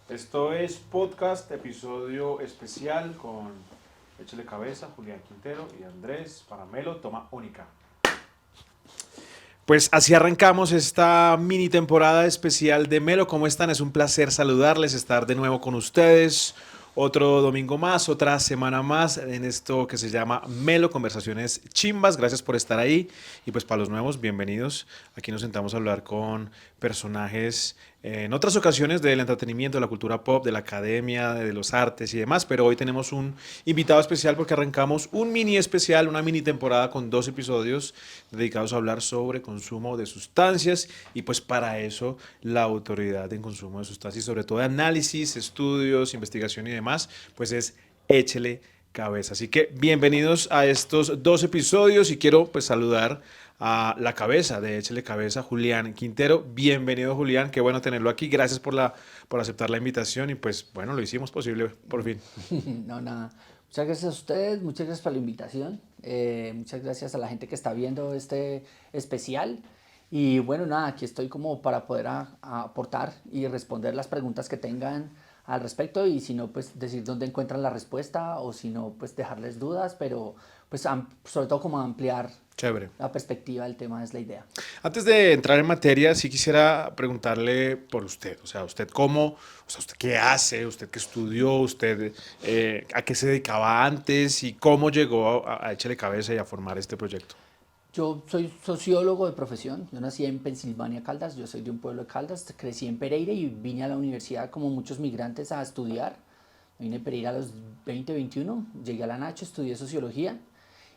Esto es podcast, episodio especial con Échele Cabeza, Julián Quintero y Andrés Paramelo, toma única. Pues así arrancamos esta mini temporada especial de Melo. ¿Cómo están? Es un placer saludarles, estar de nuevo con ustedes. Otro domingo más, otra semana más en esto que se llama Melo, conversaciones chimbas. Gracias por estar ahí. Y pues para los nuevos, bienvenidos. Aquí nos sentamos a hablar con personajes en otras ocasiones del entretenimiento, de la cultura pop, de la academia, de los artes y demás. Pero hoy tenemos un invitado especial porque arrancamos un mini especial, una mini temporada con 2 episodios dedicados a hablar sobre consumo de sustancias. Y pues para eso la autoridad en consumo de sustancias, sobre todo de análisis, estudios, investigación y demás, pues es Échele Cabeza. Así que bienvenidos a estos 2 episodios y quiero pues saludar a la cabeza de Échele Cabeza, Julián Quintero. Bienvenido, Julián, qué bueno tenerlo aquí. Gracias por aceptar la invitación y pues bueno, lo hicimos posible por fin. No, nada. Muchas gracias a ustedes, muchas gracias por la invitación, muchas gracias a la gente que está viendo este especial. Y bueno, nada, aquí estoy como para poder aportar y responder las preguntas que tengan al respecto y si no, pues decir dónde encuentran la respuesta o si no, pues dejarles dudas, pero pues sobre todo como ampliar Chévere. la perspectiva del tema es la idea. Antes de entrar en materia, sí quisiera preguntarle por usted. O sea, usted cómo, o sea, usted qué hace, usted qué estudió, usted a qué se dedicaba antes y cómo llegó a Échele Cabeza y a formar este proyecto. Yo soy sociólogo de profesión, yo nací en Pensilvania, Caldas, yo soy de un pueblo de Caldas, crecí en Pereira y vine a la universidad como muchos migrantes a estudiar. Vine a Pereira a los 20, 21, llegué a la Nacho, estudié sociología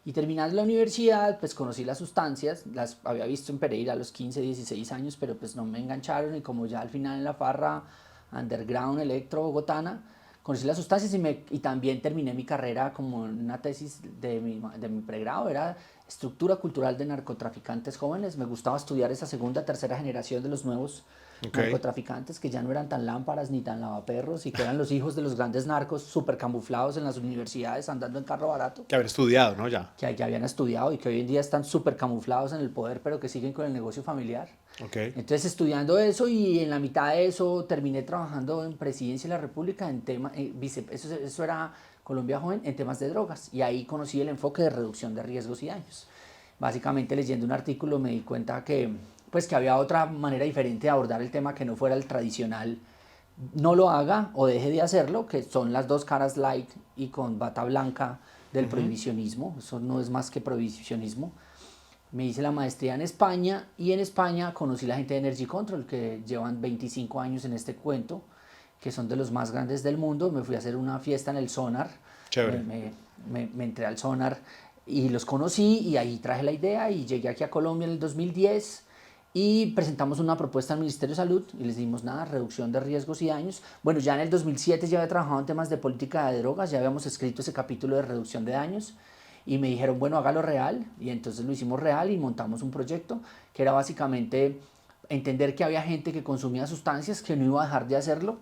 y terminando la universidad pues conocí las sustancias, las había visto en Pereira a los 15, 16 años, pero pues no me engancharon y como ya al final en la farra underground electro bogotana, conocí las sustancias y también terminé mi carrera como una tesis de mi pregrado, era estructura cultural de narcotraficantes jóvenes. Me gustaba estudiar esa segunda, tercera generación de los nuevos Ok. narcotraficantes que ya no eran tan lámparas ni tan lavaperros y que eran los hijos de los grandes narcos súper camuflados en las universidades andando en carro barato, Que haber estudiado, ¿no? Ya. que ya habían estudiado y que hoy en día están súper camuflados en el poder pero que siguen con el negocio familiar. Ok. Entonces estudiando eso y en la mitad de eso terminé trabajando en Presidencia de la República en temas, eso era Colombia Joven, en temas de drogas y ahí conocí el enfoque de reducción de riesgos y daños. Básicamente leyendo un artículo me di cuenta que había otra manera diferente de abordar el tema que no fuera el tradicional no lo haga o deje de hacerlo, que son las dos caras light y con bata blanca del prohibicionismo. Eso no es más que prohibicionismo. Me hice la maestría en España y en España conocí la gente de Energy Control que llevan 25 años en este cuento, que son de los más grandes del mundo. Me fui a hacer una fiesta en el Sonar, me, Chévere. me, me entré al Sonar y los conocí y ahí traje la idea y llegué aquí a Colombia en el 2010 y presentamos una propuesta al Ministerio de Salud y les dimos nada, reducción de riesgos y daños. Bueno, ya en el 2007 ya había trabajado en temas de política de drogas, ya habíamos escrito ese capítulo de reducción de daños y me dijeron, bueno, hágalo real y entonces lo hicimos real y montamos un proyecto que era básicamente entender que había gente que consumía sustancias que no iba a dejar de hacerlo,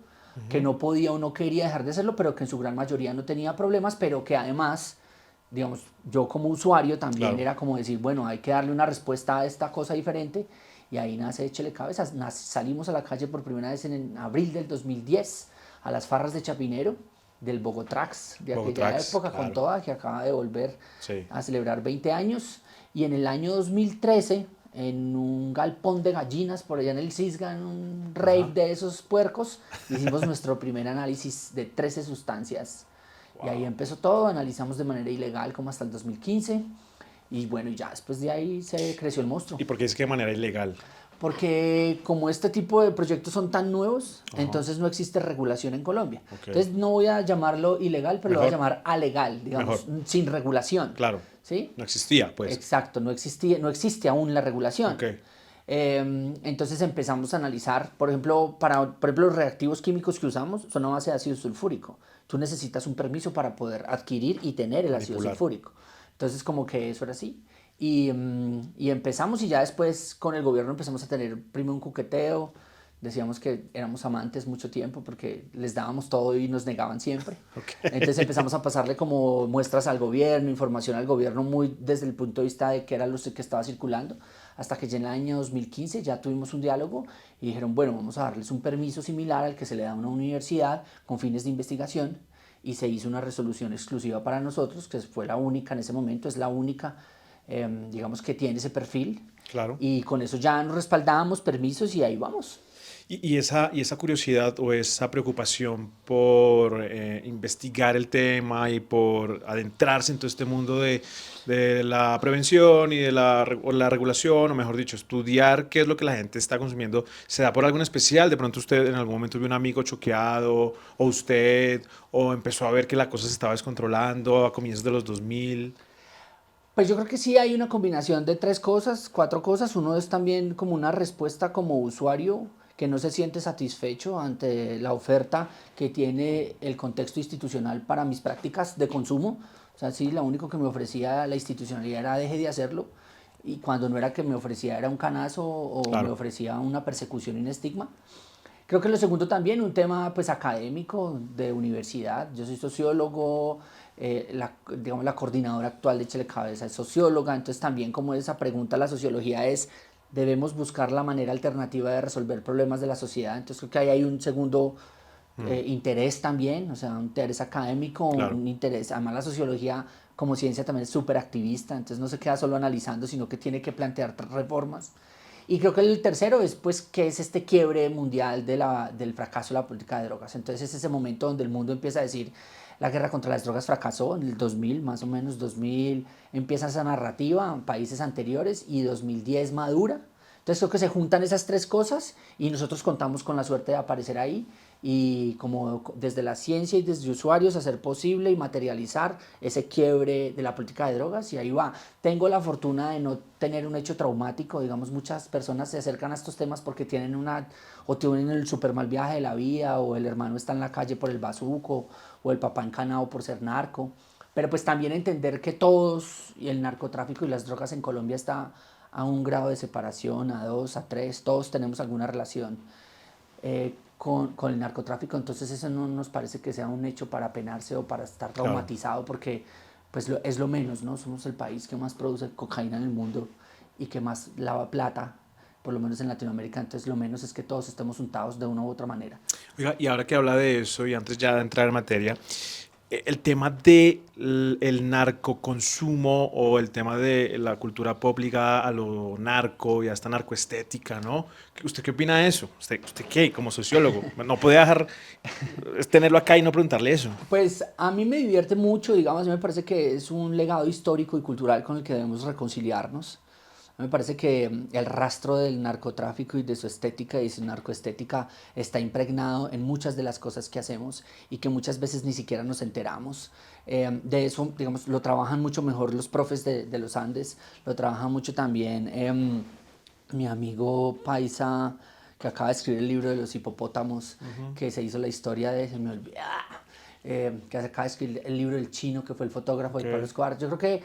que no podía o no quería dejar de hacerlo, pero que en su gran mayoría no tenía problemas, pero que además digamos, yo como usuario también Claro. era como decir, bueno, hay que darle una respuesta a esta cosa diferente y ahí nace Échele Cabeza. Salimos a la calle por primera vez en abril del 2010 a las farras de Chapinero, del Bogotrax, de aquella Bogotrax, época con claro. toda, que acaba de volver Sí. a celebrar 20 años. Y en el año 2013, en un galpón de gallinas por allá en el Cisga, en un rave Ajá. de esos puercos, hicimos nuestro primer análisis de 13 sustancias y ahí Wow. empezó todo, analizamos de manera ilegal como hasta el 2015 y bueno, y ya después de ahí se creció el monstruo. ¿Y por qué es que de manera ilegal? Porque como este tipo de proyectos son tan nuevos, Ajá. entonces no existe regulación en Colombia. Ok. Entonces no voy a llamarlo ilegal, pero lo voy a Mejor. llamar alegal, Mejor. digamos, sin regulación. Claro. ¿Sí? No existía, pues. Exacto, no existía, no existe aún la regulación. Ok. Entonces empezamos a analizar, por ejemplo, los reactivos químicos que usamos son a base de ácido sulfúrico. Tú necesitas un permiso para poder adquirir y tener el ácido Manipular. sulfúrico. Entonces como que eso era así. Y empezamos y ya después con el gobierno empezamos a tener primero un coqueteo. Decíamos que éramos amantes mucho tiempo porque les dábamos todo y nos negaban siempre. Ok. Entonces empezamos a pasarle como muestras al gobierno, información al gobierno muy desde el punto de vista de qué era lo que estaba circulando, hasta que ya en el año 2015 ya tuvimos un diálogo y dijeron, bueno, vamos a darles un permiso similar al que se le da a una universidad con fines de investigación, y se hizo una resolución exclusiva para nosotros, que fue la única en ese momento, es la única, digamos, que tiene ese perfil, Claro. y con eso ya nos respaldábamos permisos y ahí vamos. Y esa curiosidad o esa preocupación por investigar el tema y por adentrarse en todo este mundo de la prevención y de la regulación, o mejor dicho, estudiar qué es lo que la gente está consumiendo, ¿se da por algo en especial? De pronto usted en algún momento vio un amigo choqueado, o usted, o empezó a ver que la cosa se estaba descontrolando a comienzos de los 2000. Pues yo creo que sí hay una combinación de tres cosas, cuatro cosas. Uno es también como una respuesta como usuario que no se siente satisfecho ante la oferta que tiene el contexto institucional para mis prácticas de consumo. O sea, sí, lo único que me ofrecía la institucionalidad era deje de hacerlo, y cuando no era que me ofrecía era un canazo o me Claro, ofrecía una persecución y un estigma. Creo que lo segundo también, un tema pues académico de universidad. Yo soy sociólogo, digamos la coordinadora actual de Chile Cabeza es socióloga, entonces también como esa pregunta la sociología es, debemos buscar la manera alternativa de resolver problemas de la sociedad. Entonces creo que ahí hay un segundo interés también, o sea, un interés académico, claro. un interés, además la sociología como ciencia también es súper activista, entonces no se queda solo analizando, sino que tiene que plantear reformas. Y creo que el tercero es, pues, que es este quiebre mundial del fracaso de la política de drogas. Entonces es ese momento donde el mundo empieza a decir, la guerra contra las drogas fracasó en el 2000, más o menos 2000, empieza esa narrativa en países anteriores y 2010 madura. Entonces creo que se juntan esas tres cosas y nosotros contamos con la suerte de aparecer ahí y como desde la ciencia y desde usuarios hacer posible y materializar ese quiebre de la política de drogas, y ahí va. Tengo la fortuna de no tener un hecho traumático, digamos, muchas personas se acercan a estos temas porque tienen o tienen el super mal viaje de la vida, o el hermano está en la calle por el bazuco, o el papá encanado por ser narco, pero pues también entender que todos, y el narcotráfico y las drogas en Colombia está a un grado de separación, a dos, a tres, todos tenemos alguna relación con el narcotráfico, entonces eso no nos parece que sea un hecho para penarse o para estar Claro. traumatizado, porque pues es lo menos, ¿no? Somos el país que más produce cocaína en el mundo y que más lava plata, por lo menos en Latinoamérica, entonces lo menos es que todos estemos untados de una u otra manera. Oiga, y ahora que habla de eso, y antes ya de entrar en materia, el tema del narcoconsumo o el tema de la cultura pop ligada a lo narco y a esta narcoestética, ¿no? ¿Usted qué opina de eso? ¿Usted qué, como sociólogo? No puede dejar tenerlo acá y no preguntarle eso. Pues a mí me divierte mucho, digamos, a mí me parece que es un legado histórico y cultural con el que debemos reconciliarnos. A mí me parece que el rastro del narcotráfico y de su estética y su narcoestética está impregnado en muchas de las cosas que hacemos y que muchas veces ni siquiera nos enteramos. De eso, digamos, lo trabajan mucho mejor los profes de los Andes, lo trabaja mucho también mi amigo Paisa, que acaba de escribir el libro de los hipopótamos, Ujú. que se hizo la historia de, se me olvida, que acaba de escribir el libro del chino, que fue el fotógrafo Ok, de Pablo Escobar. Yo creo que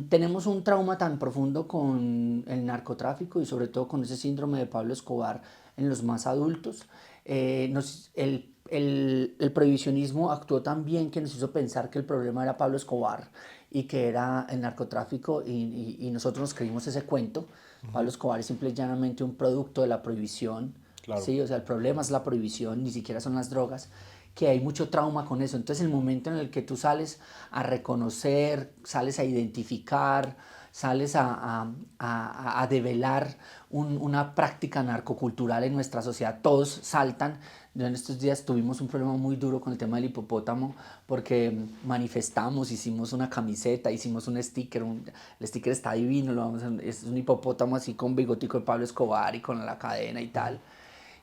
tenemos un trauma tan profundo con el narcotráfico y sobre todo con ese síndrome de Pablo Escobar en los más adultos. El prohibicionismo actuó tan bien que nos hizo pensar que el problema era Pablo Escobar y que era el narcotráfico, y nosotros nos creímos ese cuento. Pablo Escobar es simple y llanamente un producto de la prohibición, claro. ¿sí? O sea, el problema es la prohibición, ni siquiera son las drogas, que hay mucho trauma con eso. Entonces el momento en el que tú sales a reconocer, sales a identificar, sales a develar una práctica narcocultural en nuestra sociedad, todos saltan. Yo en estos días tuvimos un problema muy duro con el tema del hipopótamo porque manifestamos, hicimos una camiseta, hicimos un sticker, el sticker está divino, es un hipopótamo así con bigotico de Pablo Escobar y con la cadena y tal.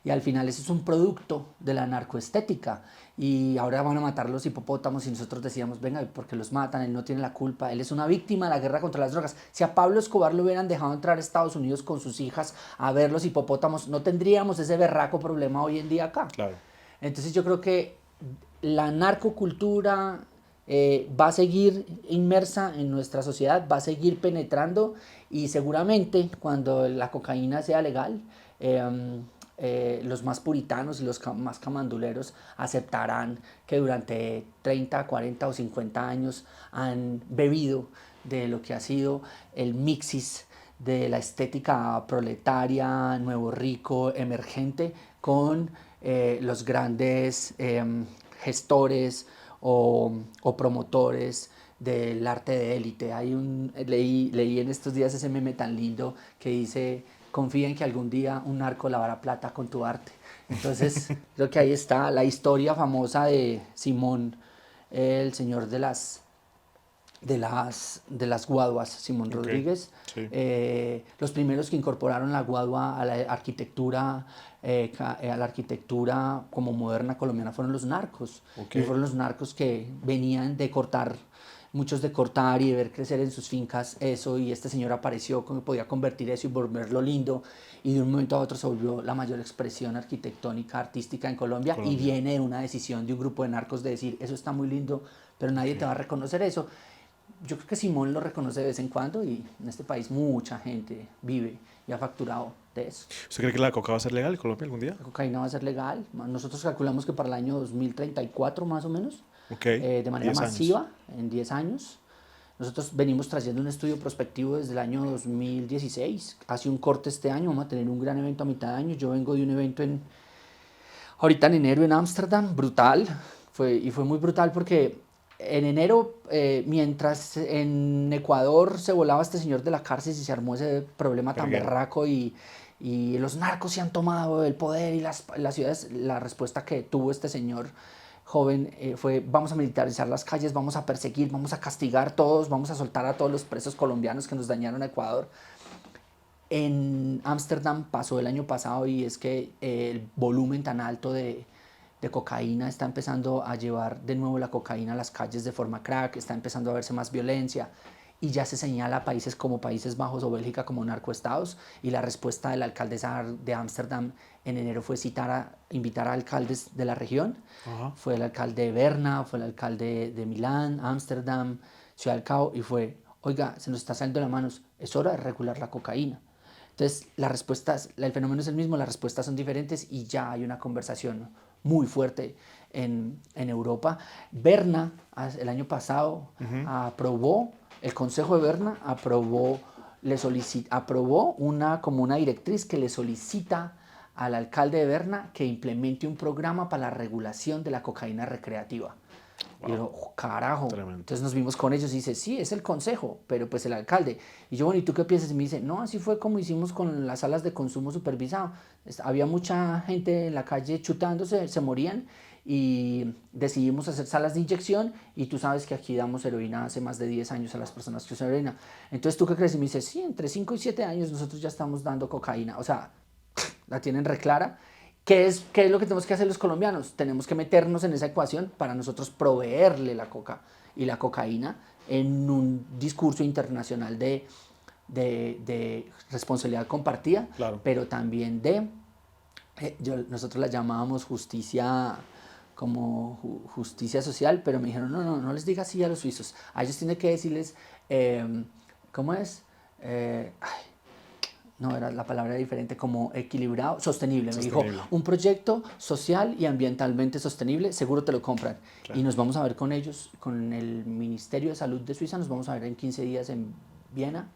Y al final eso es un producto de la narcoestética. Y ahora van a matar los hipopótamos y nosotros decíamos, venga, ¿por qué los matan? Él no tiene la culpa, él es una víctima de la guerra contra las drogas. Si a Pablo Escobar lo hubieran dejado entrar a Estados Unidos con sus hijas a ver los hipopótamos, no tendríamos ese berraco problema hoy en día acá. Claro. Entonces yo creo que la narcocultura va a seguir inmersa en nuestra sociedad, va a seguir penetrando, y seguramente cuando la cocaína sea legal, los más puritanos y los más camanduleros aceptarán que durante 30, 40 o 50 años han bebido de lo que ha sido el mixis de la estética proletaria, nuevo rico, emergente, con los grandes gestores o promotores del arte de élite. Leí en estos días ese meme tan lindo que dice, confía en que algún día un narco lavará plata con tu arte. Entonces, creo que ahí está la historia famosa de Simón, el señor de las guaduas, Simón Ok, Rodríguez. sí, Los primeros que incorporaron la guadua a la arquitectura como moderna colombiana fueron los narcos. ok, Y fueron los narcos que venían de cortar, muchos de cortar y de ver crecer en sus fincas eso, y este señor apareció que podía convertir eso y volverlo lindo, y de un momento a otro se volvió la mayor expresión arquitectónica, artística en Colombia, y Colombia, viene de una decisión de un grupo de narcos de decir, eso está muy lindo, pero nadie te ok. va a reconocer eso. Yo creo que Simón lo reconoce de vez en cuando, y en este país mucha gente vive y ha facturado de eso. ¿Usted cree que la coca va a ser legal en Colombia algún día? La cocaína va a ser legal. Nosotros calculamos que para el año 2034 más o menos, Ok, de manera 10 años. masiva, en 10 años. Nosotros venimos trayendo un estudio prospectivo desde el año 2016. Hace un corte este año, vamos a tener un gran evento a mitad de año. Yo vengo de un evento ahorita en enero en Ámsterdam, brutal. Fue muy brutal porque en enero, mientras en Ecuador se volaba este señor de la cárcel y se armó ese problema tan Guerguero. berraco, y los narcos se han tomado el poder y las ciudades, la respuesta que tuvo este señor joven fue: vamos a militarizar las calles, vamos a perseguir, vamos a castigar todos, vamos a soltar a todos los presos colombianos que nos dañaron a Ecuador. En Ámsterdam pasó el año pasado, y es que el volumen tan alto de cocaína está empezando a llevar de nuevo la cocaína a las calles de forma crack, está empezando a verse más violencia, y ya se señala a países como Países Bajos o Bélgica como narcoestados, y la respuesta de la alcaldesa de Ámsterdam en enero fue invitar a alcaldes de la región. Ajá. Fue el alcalde de Berna, fue el alcalde de Milán, Ámsterdam, Ciudad del Cabo, y fue: oiga, se nos está saliendo de las manos, es hora de regular la cocaína. Entonces, el fenómeno es el mismo, las respuestas son diferentes, y ya hay una conversación muy fuerte en Europa. Berna, el año pasado, Ujú. aprobó, el Consejo de Berna aprobó como una directriz que le solicita al alcalde de Berna que implemente un programa para la regulación de la cocaína recreativa. Y Wow, yo, oh, carajo. tremendo. Entonces nos vimos con ellos y dice, sí, es el consejo, pero pues el alcalde. Y yo, bueno, ¿y tú qué piensas? Y me dice, no, así fue como hicimos con las salas de consumo supervisado. Había mucha gente en la calle chutándose, se morían, y decidimos hacer salas de inyección, y tú sabes que aquí damos heroína hace más de 10 años a las personas que usan heroína. Entonces, ¿tú qué crees? Y me dice, sí, entre 5 y 7 años nosotros ya estamos dando cocaína. O sea, la tienen reclara. ¿Qué es lo que tenemos que hacer los colombianos? Tenemos que meternos en esa ecuación para nosotros proveerle la coca y la cocaína en un discurso internacional de responsabilidad compartida, Claro. pero también nosotros la llamábamos justicia, como justicia social, pero me dijeron, no, no, no les digas así a los suizos, a ellos tienen que decirles, ¿cómo es? Ay, no, era la palabra diferente, como equilibrado, sostenible. Me dijo, Sostenible. un proyecto social y ambientalmente sostenible, seguro te lo compran. Y Claro. nos vamos a ver con ellos, con el Ministerio de Salud de Suiza, nos vamos a ver en 15 días en Viena,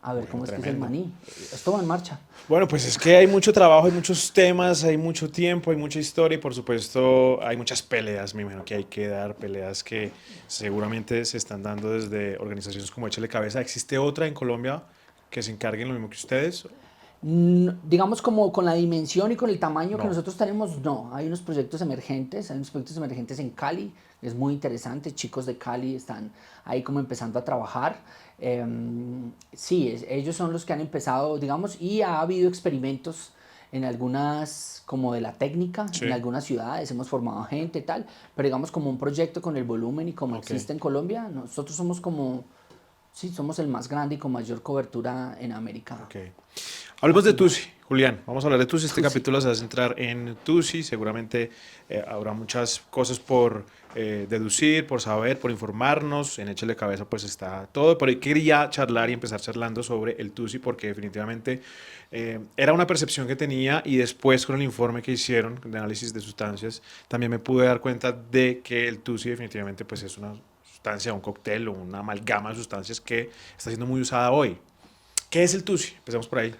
a ver Bueno, cómo es que es el tremendo. maní. Esto va en marcha. Bueno, pues es que hay mucho trabajo, hay muchos temas, hay mucho tiempo, hay mucha historia y por supuesto hay muchas peleas, me imagino que hay que dar peleas que seguramente se están dando desde organizaciones como Échale Cabeza. ¿Existe otra en Colombia que se encargue en lo mismo que ustedes? Digamos, como con la dimensión y con el tamaño que No. nosotros tenemos, no. Hay unos proyectos emergentes en Cali, es muy interesante, chicos de Cali están ahí como empezando a trabajar. Sí, ellos son los que han empezado, digamos, y ha habido experimentos en algunas, como de la técnica, en Sí. algunas ciudades, hemos formado gente y tal, pero digamos, como un proyecto con el volumen y como Ok. existe en Colombia, nosotros somos como, sí, somos el más grande y con mayor cobertura en América Ok. Hablemos de Latina. Tusi, Julián. Vamos a hablar de Tusi. Este Tú sí. capítulo se va a centrar en Tusi. Seguramente habrá muchas cosas por deducir, por saber, por informarnos. En Échale Cabeza pues está todo. Pero yo quería charlar y empezar charlando sobre el Tusi porque definitivamente era una percepción que tenía y después con el informe que hicieron de análisis de sustancias también me pude dar cuenta de que el Tusi definitivamente pues es una sustancia, un cóctel o una amalgama de sustancias que está siendo muy usada hoy. ¿Qué es el TUSI? Empezamos por ahí.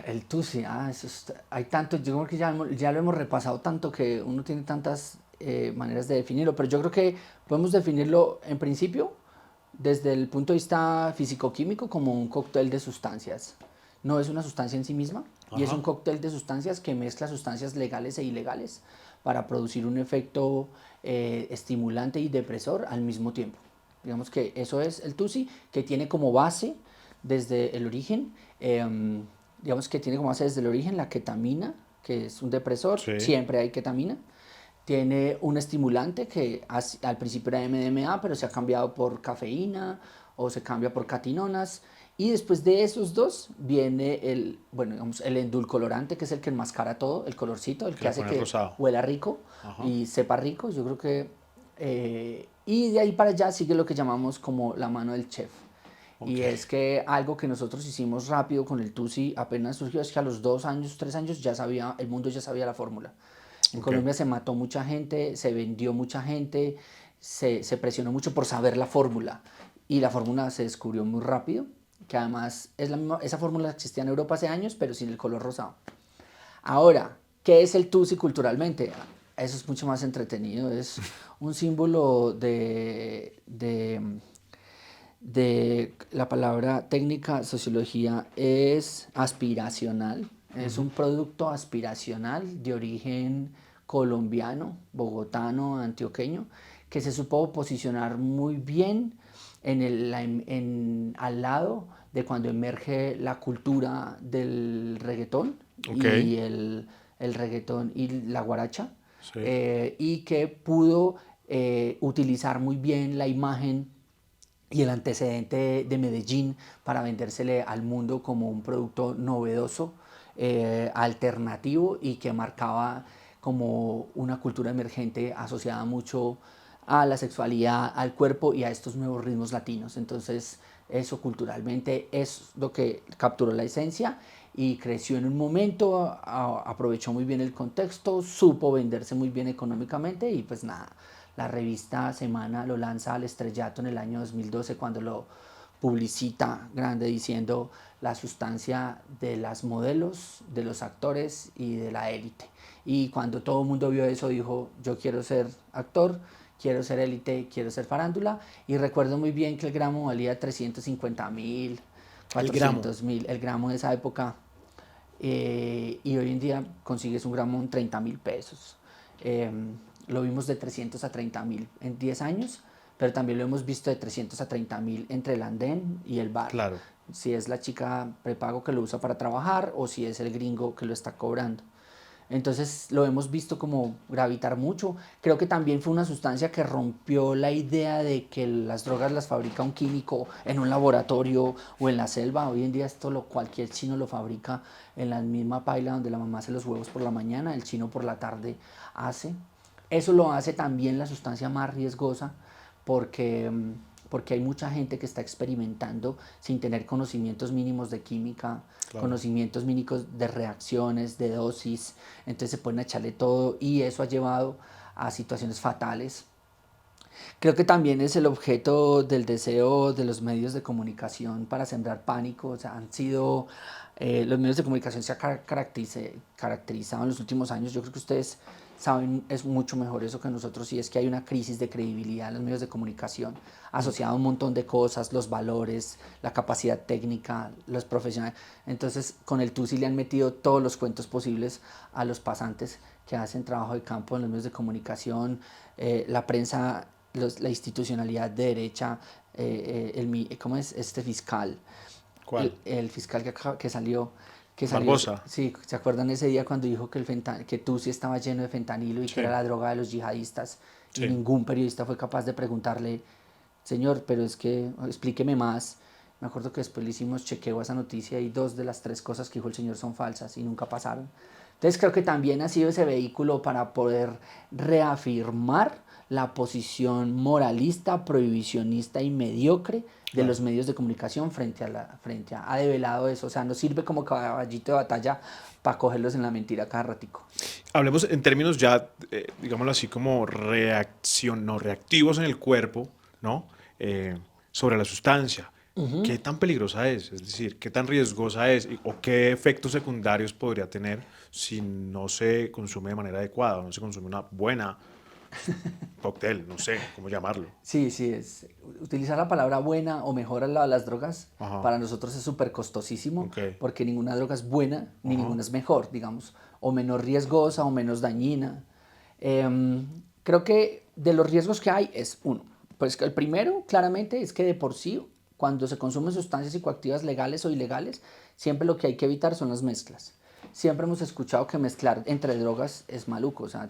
El TUSI, hay tanto, yo creo que ya lo hemos repasado tanto que uno tiene tantas maneras de definirlo, pero yo creo que podemos definirlo en principio desde el punto de vista físico-químico como un cóctel de sustancias. No es una sustancia en sí misma y es un Ajá. cóctel de sustancias que mezcla sustancias legales e ilegales para producir un efecto estimulante y depresor al mismo tiempo. Digamos que eso es el TUSI, que tiene como base desde el origen, digamos que tiene como base desde el origen la ketamina, que es un depresor, Sí. siempre hay ketamina. Tiene un estimulante que al principio era MDMA, pero se ha cambiado por cafeína o se cambia por catinonas. Y después de esos dos viene bueno, digamos, el endulcolorante, que es el que enmascara todo, el colorcito, el Que que le hace pone que rosado. huela rico Ajá. y sepa rico. Yo creo que... y de ahí para allá sigue lo que llamamos como la mano del chef. Ok. Y es que algo que nosotros hicimos rápido con el TUSI apenas surgió es que a los 2 años, 3 años ya sabía, el mundo ya sabía la fórmula. En Ok. Colombia se mató mucha gente, se vendió mucha gente, se presionó mucho por saber la fórmula. Y la fórmula se descubrió muy rápido, que además es la misma, esa fórmula existía en Europa hace años, pero sin el color rosado. Ahora, ¿qué es el TUSI culturalmente? Eso es mucho más entretenido, es un símbolo de la palabra técnica sociología es aspiracional, es un producto aspiracional de origen colombiano, bogotano, antioqueño, que se supo posicionar muy bien al lado de cuando emerge la cultura del reggaetón Ok. y el reggaetón y la guaracha, Sí. y que pudo utilizar muy bien la imagen y el antecedente de Medellín para vendérsele al mundo como un producto novedoso, alternativo y que marcaba como una cultura emergente asociada mucho a la sexualidad, al cuerpo y a estos nuevos ritmos latinos. Entonces eso culturalmente es lo que capturó la esencia y creció en un momento, aprovechó muy bien el contexto, supo venderse muy bien económicamente y pues nada, la revista Semana lo lanza al estrellato en el año 2012 cuando lo publicita grande diciendo la sustancia de las modelos, de los actores y de la élite. Y cuando todo el mundo vio eso dijo, yo quiero ser actor, quiero ser élite, quiero ser farándula. Y recuerdo muy bien que el gramo valía 350.000, El gramo. 400.000, el gramo de esa época. Y hoy en día consigues un gramo en 30.000 pesos. Eh, lo vimos de 300 a 30.000 en 10 años, pero también lo hemos visto de 300 a 30.000 entre el andén y el bar. Claro. Si es la chica prepago que lo usa para trabajar o si es el gringo que lo está cobrando. Entonces lo hemos visto como gravitar mucho. Creo que también fue una sustancia que rompió la idea de que las drogas las fabrica un químico en un laboratorio o en la selva. Hoy en día esto cualquier chino lo fabrica en la misma paila donde la mamá hace los huevos por la mañana, el chino por la tarde hace. Eso lo hace también la sustancia más riesgosa porque, porque hay mucha gente que está experimentando sin tener conocimientos mínimos de química, Claro. conocimientos mínimos de reacciones, de dosis, entonces se pueden echarle todo y eso ha llevado a situaciones fatales. Creo que también es el objeto del deseo de los medios de comunicación para sembrar pánico. O sea, han sido, los medios de comunicación se han caracterizado en los últimos años. Yo creo que ustedes saben es mucho mejor eso que nosotros y es que hay una crisis de credibilidad en los medios de comunicación asociada a un montón de cosas, los valores, la capacidad técnica, los profesionales. Entonces con el TUSI le han metido todos los cuentos posibles a los pasantes que hacen trabajo de campo en los medios de comunicación, la prensa, la institucionalidad de derecha, ¿cómo es este fiscal? ¿Cuál? El fiscal que salió, Barbosa. sí, ¿se acuerdan ese día cuando dijo que Tusi estaba lleno de fentanilo y que era Sí. la droga de los yihadistas? Y Sí. ningún periodista fue capaz de preguntarle, señor, pero es que explíqueme más. Me acuerdo que después le hicimos chequeo a esa noticia y 2 de las 3 cosas que dijo el señor son falsas y nunca pasaron. Entonces creo que también ha sido ese vehículo para poder reafirmar la posición moralista, prohibicionista y mediocre de Claro. los medios de comunicación ha develado eso. O sea, no sirve como caballito de batalla para cogerlos en la mentira cada ratico. Hablemos en términos ya, digámoslo así, como reacción, no reactivos en el cuerpo, ¿no? Sobre la sustancia. ¿qué tan peligrosa es? Es decir, ¿qué tan riesgosa es? ¿O qué efectos secundarios podría tener si no se consume de manera adecuada o no se consume una buena cóctel? No sé cómo llamarlo. Sí, sí, utilizar la palabra buena o mejor al lado de las drogas Ajá, para nosotros es súper costosísimo ok. porque ninguna droga es buena ni Ajá, ninguna es mejor, digamos, o menos riesgosa o menos dañina. Creo que de los riesgos que hay es uno. Pues que el primero, claramente, es que de por sí, cuando se consumen sustancias psicoactivas legales o ilegales, siempre lo que hay que evitar son las mezclas. Siempre hemos escuchado que mezclar entre drogas es maluco, o sea,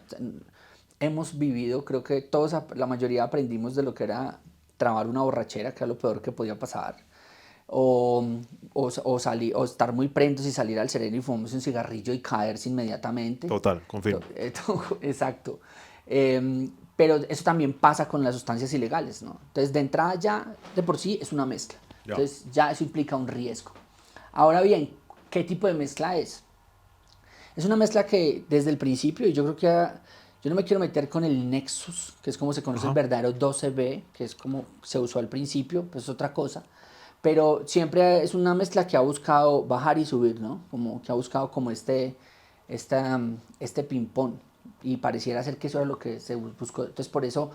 hemos vivido, creo que todos, la mayoría aprendimos de lo que era trabar una borrachera, que era lo peor que podía pasar, o, salir, o estar muy prendos y salir al sereno y fumarse un cigarrillo y caerse inmediatamente. total, confirmo. Exacto. Pero eso también pasa con las sustancias ilegales, ¿no? Entonces, de entrada ya, de por sí, es una mezcla. Ya. Entonces, ya eso implica un riesgo. Ahora bien, ¿qué tipo de mezcla es? Es una mezcla que desde el principio, y yo creo que yo no me quiero meter con el Nexus, que es como se conoce el Ajá. verdadero 12B, que es como se usó al principio, pues es otra cosa. Pero siempre es una mezcla que ha buscado bajar y subir, ¿no? Como que ha buscado como este ping-pong. Y pareciera ser que eso era lo que se buscó. Entonces, por eso,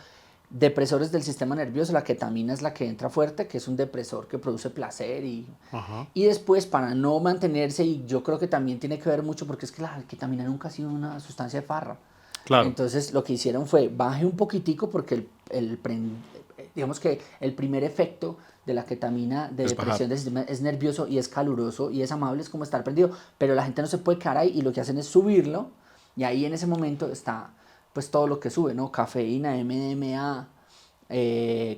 depresores del sistema nervioso, la ketamina es la que entra fuerte, que es un depresor que produce placer Ajá. y después, para no mantenerse, y yo creo que también tiene que ver mucho, porque es que la ketamina nunca ha sido una sustancia de farra. Claro. Entonces, lo que hicieron fue baje un poquitico, porque digamos que el primer efecto de la ketamina de Es bajar. depresión del sistema es nervioso y es caluroso y es amable, es como estar prendido, pero la gente no se puede quedar ahí y lo que hacen es subirlo, y ahí en ese momento está pues todo lo que sube, ¿no? Cafeína, MDMA,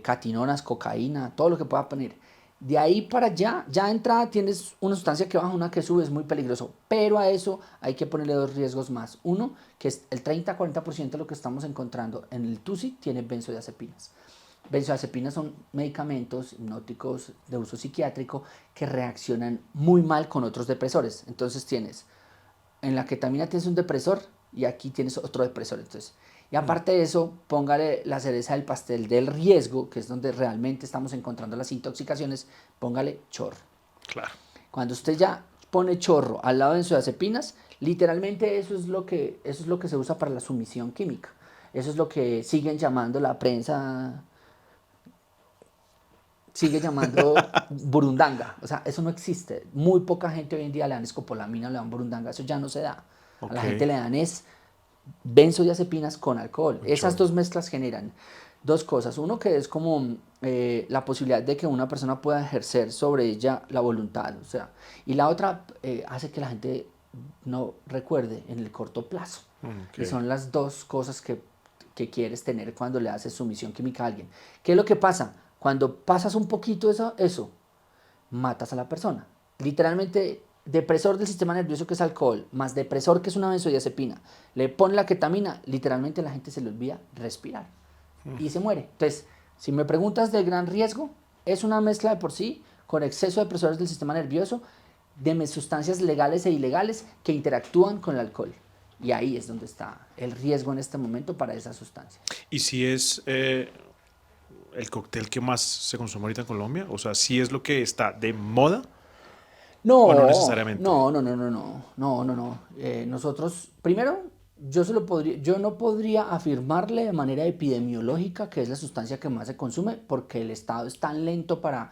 catinonas, cocaína, todo lo que pueda poner. De ahí para allá, ya de entrada tienes una sustancia que baja, una que sube, es muy peligroso. Pero a eso hay que ponerle dos riesgos más. Uno, que es el 30-40% de lo que estamos encontrando en el TUSI tiene benzodiazepinas. Benzodiazepinas son medicamentos hipnóticos de uso psiquiátrico que reaccionan muy mal con otros depresores. Entonces tienes, en la ketamina tienes un depresor y aquí tienes otro depresor. Entonces, y aparte de eso, póngale la cereza del pastel del riesgo, que es donde realmente estamos encontrando las intoxicaciones, póngale chorro. Claro. Cuando usted ya pone chorro al lado de benzodiazepinas, literalmente eso es lo que se usa para la sumisión química. Eso es lo que siguen llamando la prensa, sigue llamando burundanga. O sea, eso no existe. Muy poca gente hoy en día le dan escopolamina, le dan burundanga. Eso ya no se da. A la Ok. gente le dan es benzodiazepinas con alcohol. Un Esas chorro. dos mezclas generan dos cosas. Uno que es como la posibilidad de que una persona pueda ejercer sobre ella la voluntad. O sea, y la otra hace que la gente no recuerde en el corto plazo. Ok. Y son las dos cosas que quieres tener cuando le haces sumisión química a alguien. ¿Qué es lo que pasa? Cuando pasas un poquito eso matas a la persona. Literalmente, depresor del sistema nervioso que es alcohol, más depresor que es una benzodiazepina, le pone la ketamina, literalmente la gente se le olvida respirar y se muere. Entonces, si me preguntas del gran riesgo, es una mezcla de por sí con exceso de depresores del sistema nervioso, de sustancias legales e ilegales que interactúan con el alcohol. Y ahí es donde está el riesgo en este momento para esa sustancia. ¿Y si es el cóctel que más se consume ahorita en Colombia? O sea, ¿si es lo que está de moda o no No, necesariamente? no, no, no, no, no, no, no, no. Nosotros, primero, yo no podría afirmarle de manera epidemiológica que es la sustancia que más se consume, porque el Estado es tan lento para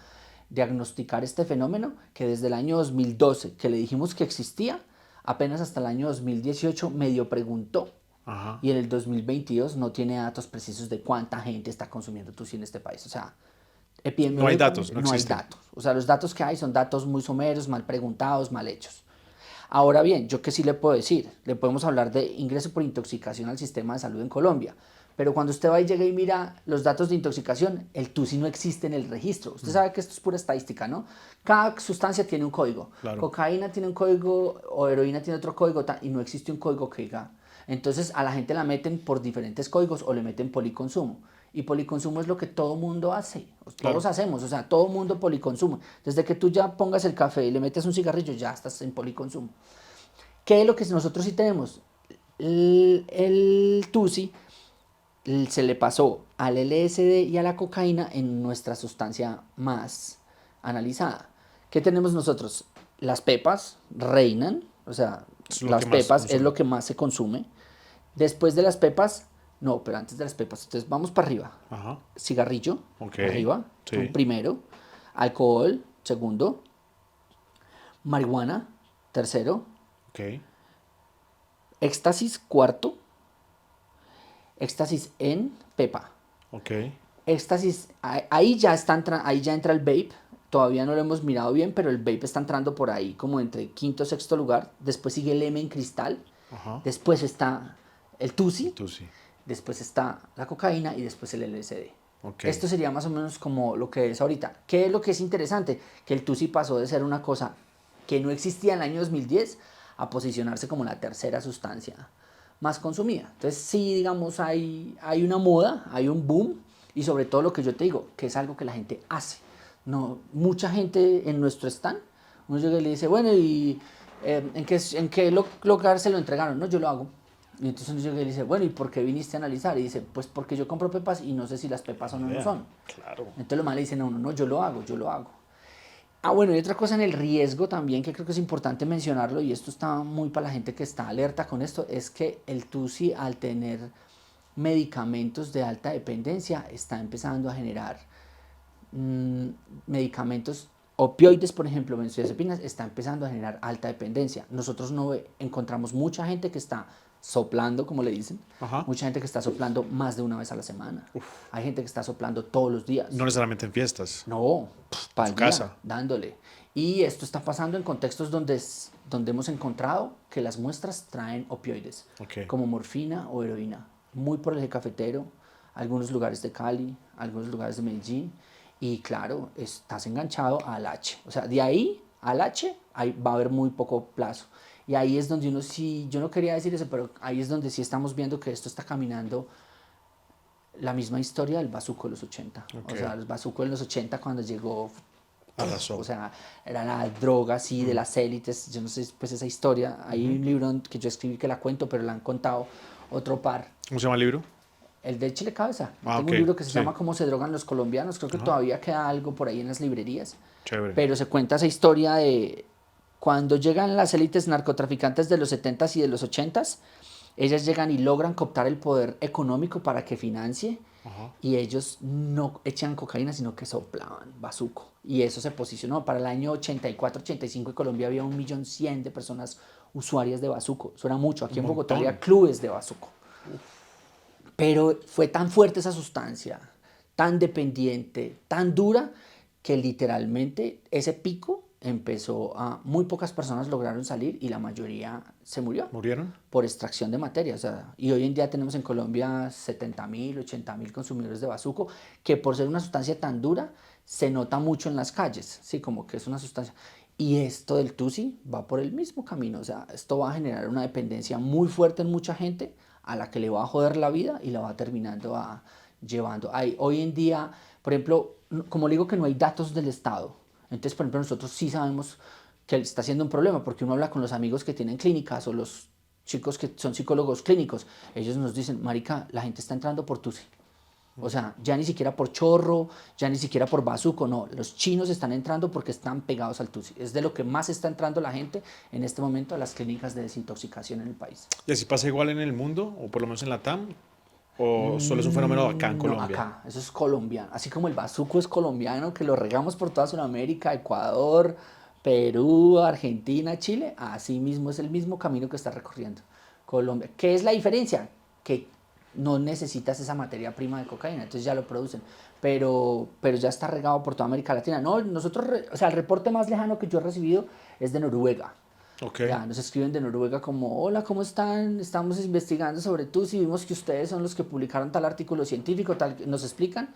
diagnosticar este fenómeno que desde el año 2012, que le dijimos que existía, apenas hasta el año 2018 medio preguntó. Ajá. Y en el 2022 no tiene datos precisos de cuánta gente está consumiendo TUSI en este país. O sea, No hay datos, epidemiológicamente no no hay existen. datos. O sea, los datos que hay son datos muy someros, mal preguntados, mal hechos. Ahora bien, yo qué sí le puedo decir, le podemos hablar de ingreso por intoxicación al sistema de salud en Colombia, pero cuando usted va y llega y mira los datos de intoxicación, el TUSI no existe en el registro. Usted sabe que esto es pura estadística, ¿no? Cada sustancia tiene un código. Claro. Cocaína tiene un código o heroína tiene otro código y no existe un código que diga. Entonces a la gente la meten por diferentes códigos o le meten policonsumo. Y policonsumo es lo que todo mundo hace, todos Claro. hacemos, o sea, todo mundo policonsumo. Desde que tú ya pongas el café y le metes un cigarrillo, ya estás en policonsumo. ¿Qué es lo que nosotros sí tenemos? El TUSI se le pasó al LSD y a la cocaína en nuestra sustancia más analizada. ¿Qué tenemos nosotros? Las pepas reinan, o sea, Es lo las que más pepas es consume. lo que más se consume. Después de las pepas, no, pero antes de las pepas, entonces vamos para arriba. Ajá. Cigarrillo, Ok. arriba, Sí. primero. Alcohol, segundo. Marihuana, tercero. Ok. Éxtasis, cuarto. Éxtasis en pepa. Ok. Éxtasis, ahí ya entra el vape. Todavía no lo hemos mirado bien, pero el vape está entrando por ahí como entre quinto y sexto lugar. Después sigue el M en cristal. Ajá. Después está el Y Tusi. tú sí. Después está la cocaína y después el LSD. Ok. Esto sería más o menos como lo que es ahorita. ¿Qué es lo que es interesante? Que el Tusi pasó de ser una cosa que no existía en el año 2010 a posicionarse como la tercera sustancia más consumida. Entonces sí, digamos, hay una moda, hay un boom y sobre todo lo que yo te digo, que es algo que la gente hace. No, mucha gente en nuestro stand, uno llega y le dice, bueno, ¿y en qué lugar se lo entregaron? No, yo lo hago. Y entonces uno llega y le dice, bueno, ¿y por qué viniste a analizar? Y dice, pues porque yo compro pepas y no sé si las pepas son o no Idea. son. Claro. Entonces los más le dicen a uno, no, yo lo hago, yo lo hago. Ah, bueno, y otra cosa en el riesgo también que creo que es importante mencionarlo, y esto está muy para la gente que está alerta con esto, es que el TUSI al tener medicamentos de alta dependencia está empezando a generar medicamentos opioides, por ejemplo, benzodiazepinas, está empezando a generar alta dependencia. Nosotros no encontramos mucha gente que está soplando, como le dicen, Ajá. mucha gente que está soplando más de una vez a la semana. Hay gente que está soplando todos los días. No necesariamente en fiestas. No, para su el día, casa. dándole. Y esto está pasando en contextos donde hemos encontrado que las muestras traen opioides, Ok. como morfina o heroína, muy por el eje cafetero, algunos lugares de Cali, algunos lugares de Medellín, y claro, estás enganchado al H. O sea, de ahí al H va a haber muy poco plazo. Y ahí es donde uno sí, yo no quería decir eso, pero ahí es donde sí estamos viendo que esto está caminando la misma historia del bazuco de los 80. Ok. O sea, el bazuco de los 80 cuando llegó, Arrasó. o sea, era la droga así de las élites. Yo no sé, pues esa historia. Hay un libro que yo escribí que la cuento, pero la han contado otro par. ¿Cómo se llama el libro? El de Échele Cabeza. Yo Ah, tengo ok. un libro que se Sí. llama Cómo se drogan los colombianos. Creo que Ajá. todavía queda algo por ahí en las librerías. Chévere. Pero se cuenta esa historia de cuando llegan las élites narcotraficantes de los 70s y de los 80s. Ellas llegan y logran cooptar el poder económico para que financie. Ajá. Y ellos no echan cocaína, sino que soplaban bazuco. Y eso se posicionó. Para el año 84-85 en Colombia había 1.100.000 de personas usuarias de bazuco. Eso era mucho. Aquí Un en Bogotá montón. había clubes de bazuco. Pero fue tan fuerte esa sustancia, tan dependiente, tan dura, que literalmente ese pico empezó a... Muy pocas personas lograron salir y la mayoría se murió ¿Murieron? por extracción de materia. O sea, y hoy en día tenemos en Colombia 70.000, 80.000 consumidores de bazuco, que por ser una sustancia tan dura, se nota mucho en las calles, ¿sí? Como que es una sustancia... Y esto del TUSI va por el mismo camino, o sea, esto va a generar una dependencia muy fuerte en mucha gente a la que le va a joder la vida y la va terminando llevando. Hoy en día, por ejemplo, como le digo que no hay datos del Estado, entonces, por ejemplo, nosotros sí sabemos que está siendo un problema, porque uno habla con los amigos que tienen clínicas o los chicos que son psicólogos clínicos, ellos nos dicen, marica, la gente está entrando por TUSI. O sea, ya ni siquiera por chorro, ya ni siquiera por bazuco, no. Los chinos están entrando porque están pegados al TUSI. Es de lo que más está entrando la gente en este momento a las clínicas de desintoxicación en el país. ¿Y así pasa igual en el mundo? ¿O por lo menos en la TAM? ¿O solo es un fenómeno acá en No, Colombia? acá, eso es colombiano. Así como el bazuco es colombiano, que lo regamos por toda Sudamérica, Ecuador, Perú, Argentina, Chile, así mismo es el mismo camino que está recorriendo Colombia. ¿Qué es la diferencia? Que no necesitas esa materia prima de cocaína, entonces ya lo producen, pero ya está regado por toda América Latina. No, nosotros, o sea, el reporte más lejano que yo he recibido es de Noruega. Ok. Ya nos escriben de Noruega como, hola, ¿cómo están? Estamos investigando sobre TUSI, vimos que ustedes son los que publicaron tal artículo científico, tal, nos explican.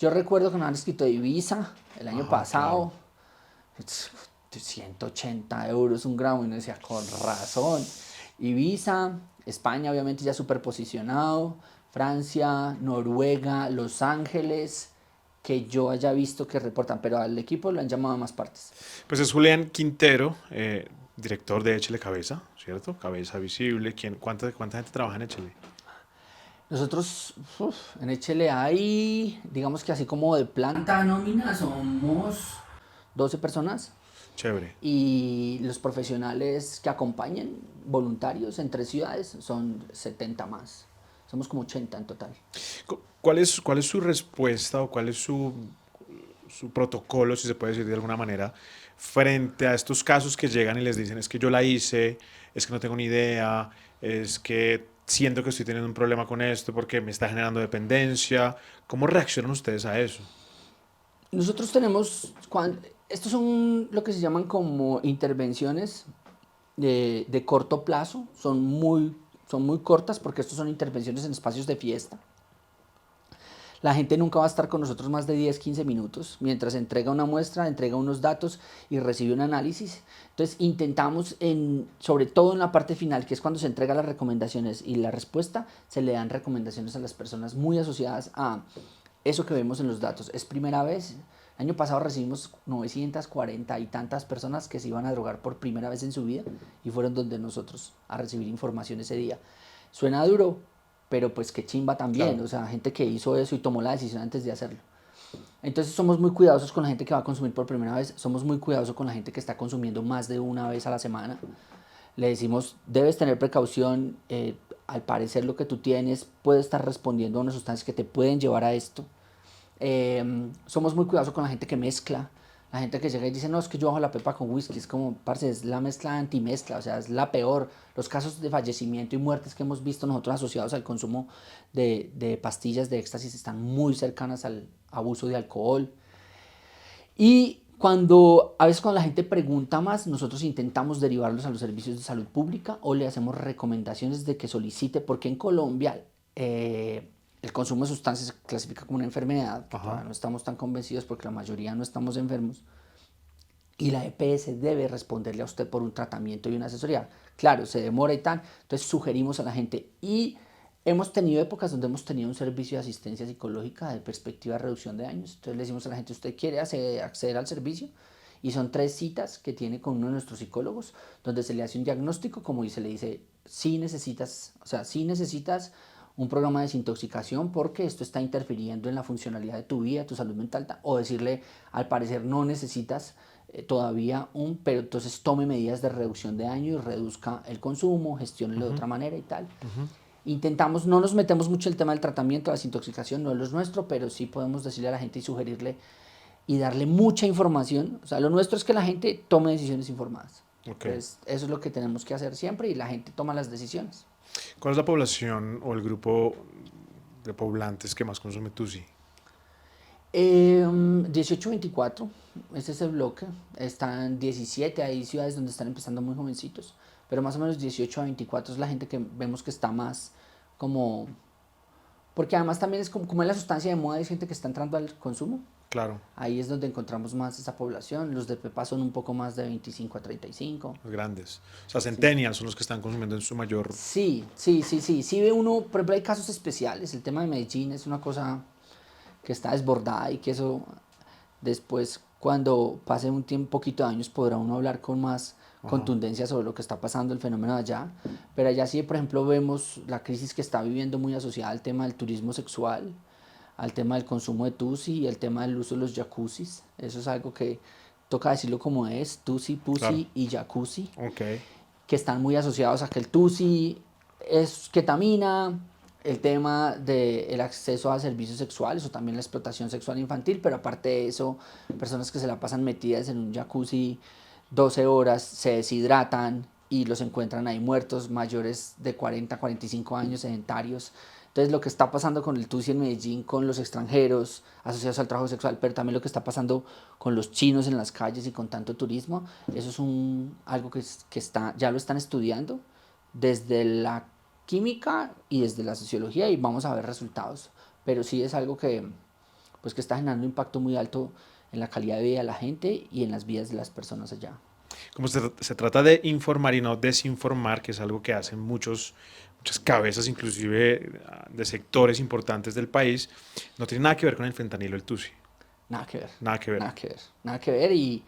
Yo recuerdo que nos han escrito de Ibiza el año Ajá, pasado, 180 euros un gramo, y uno decía, con razón. Ibiza, España obviamente ya superposicionado, Francia, Noruega, Los Ángeles, que yo haya visto que reportan, pero al equipo lo han llamado a más partes. Pues es Julián Quintero, director de Échele Cabeza, ¿cierto? Cabeza Visible. ¿Cuánta gente trabaja en Échele? Nosotros en Échele hay, digamos que así como de planta nómina, somos 12 personas. Chévere. Y los profesionales que acompañan, voluntarios en 3 ciudades, son 70 más. Somos como 80 en total. Cuál es su respuesta o cuál es su protocolo, si se puede decir de alguna manera, frente a estos casos que llegan y les dicen es que yo la hice, es que no tengo ni idea, es que siento que estoy teniendo un problema con esto porque me está generando dependencia? ¿Cómo reaccionan ustedes a eso? Nosotros tenemos, estos son lo que se llaman como intervenciones de corto plazo, son muy cortas porque estos son intervenciones en espacios de fiesta. La gente nunca va a estar con nosotros más de 10, 15 minutos, mientras entrega una muestra, entrega unos datos y recibe un análisis. Entonces intentamos, sobre todo en la parte final, que es cuando se entregan las recomendaciones y la respuesta, se le dan recomendaciones a las personas muy asociadas a eso que vemos en los datos. Es primera vez. El año pasado recibimos 940 y tantas personas que se iban a drogar por primera vez en su vida y fueron donde nosotros a recibir información ese día. Suena duro, pero pues qué chimba también, Claro. o sea, gente que hizo eso y tomó la decisión antes de hacerlo. Entonces somos muy cuidadosos con la gente que va a consumir por primera vez, somos muy cuidadosos con la gente que está consumiendo más de una vez a la semana. Le decimos, debes tener precaución, al parecer lo que tú tienes puede estar respondiendo a unas sustancias que te pueden llevar a esto. Somos muy cuidadosos con la gente que mezcla, la gente que llega y dice, no, es que yo bajo la pepa con whisky, es como, parce, es la mezcla antimezcla, o sea, es la peor. Los casos de fallecimiento y muertes que hemos visto nosotros asociados al consumo de pastillas de éxtasis están muy cercanas al abuso de alcohol. Y a veces cuando la gente pregunta más, nosotros intentamos derivarlos a los servicios de salud pública o le hacemos recomendaciones de que solicite, porque en Colombia el consumo de sustancias se clasifica como una enfermedad, que Ajá. todavía no estamos tan convencidos porque la mayoría no estamos enfermos, y la EPS debe responderle a usted por un tratamiento y una asesoría. Claro, se demora y tal, entonces sugerimos a la gente y hemos tenido épocas donde hemos tenido un servicio de asistencia psicológica de perspectiva de reducción de daños. Entonces le decimos a la gente, ¿usted quiere acceder al servicio? Y son 3 citas que tiene con uno de nuestros psicólogos, donde se le hace un diagnóstico, como se le dice, si necesitas, o sea, si necesitas un programa de desintoxicación porque esto está interfiriendo en la funcionalidad de tu vida, tu salud mental, o decirle, al parecer no necesitas todavía pero entonces tome medidas de reducción de daño y reduzca el consumo, gestiónelo de Ujú, otra manera y tal. ujú. Intentamos, no nos metemos mucho en el tema del tratamiento, la desintoxicación no es lo nuestro, pero sí podemos decirle a la gente y sugerirle y darle mucha información. O sea, lo nuestro es que la gente tome decisiones informadas. Ok. Entonces, eso es lo que tenemos que hacer siempre y la gente toma las decisiones. ¿Cuál es la población o el grupo de poblantes que más consume Tusi? 18-24, ese es el bloque. Están 17, hay ciudades donde están empezando muy jovencitos, pero más o menos 18 a 24 es la gente que vemos que está más como... Porque además también es como es la sustancia de moda, hay gente que está entrando al consumo. Claro, Ahí es donde encontramos más esa población. Los de Pepa son un poco más de 25 a 35. los grandes. O sea, Sí. centennials son los que están consumiendo en su mayor... Sí, sí, sí, sí. Sí ve uno, por ejemplo, hay casos especiales. El tema de Medellín es una cosa que está desbordada y que eso después, cuando pase un tiempo, poquito de años, podrá uno hablar con más Ajá. contundencia sobre lo que está pasando, el fenómeno de allá. Pero allá sí, por ejemplo, vemos la crisis que está viviendo muy asociada al tema del turismo sexual, al tema del consumo de tusi y el tema del uso de los jacuzzis. Eso es algo que toca decirlo como es, tusi, Claro. pussy y jacuzzi, Ok. que están muy asociados a que el tusi es ketamina, el tema del acceso a servicios sexuales o también la explotación sexual infantil, pero aparte de eso, personas que se la pasan metidas en un jacuzzi 12 horas, se deshidratan y los encuentran ahí muertos, mayores de 40, 45 años, sedentarios. Entonces lo que está pasando con el TUSI en Medellín, con los extranjeros asociados al trabajo sexual, pero también lo que está pasando con los chinos en las calles y con tanto turismo, eso es algo ya lo están estudiando desde la química y desde la sociología y vamos a ver resultados. Pero sí es algo pues, que está generando un impacto muy alto en la calidad de vida de la gente y en las vidas de las personas allá. Como se trata de informar y no desinformar, que es algo que hacen muchas cabezas, inclusive de sectores importantes del país, no tiene nada que ver con el fentanilo, el TUSI. Nada que ver, Nada que ver. nada que ver, nada que ver. Y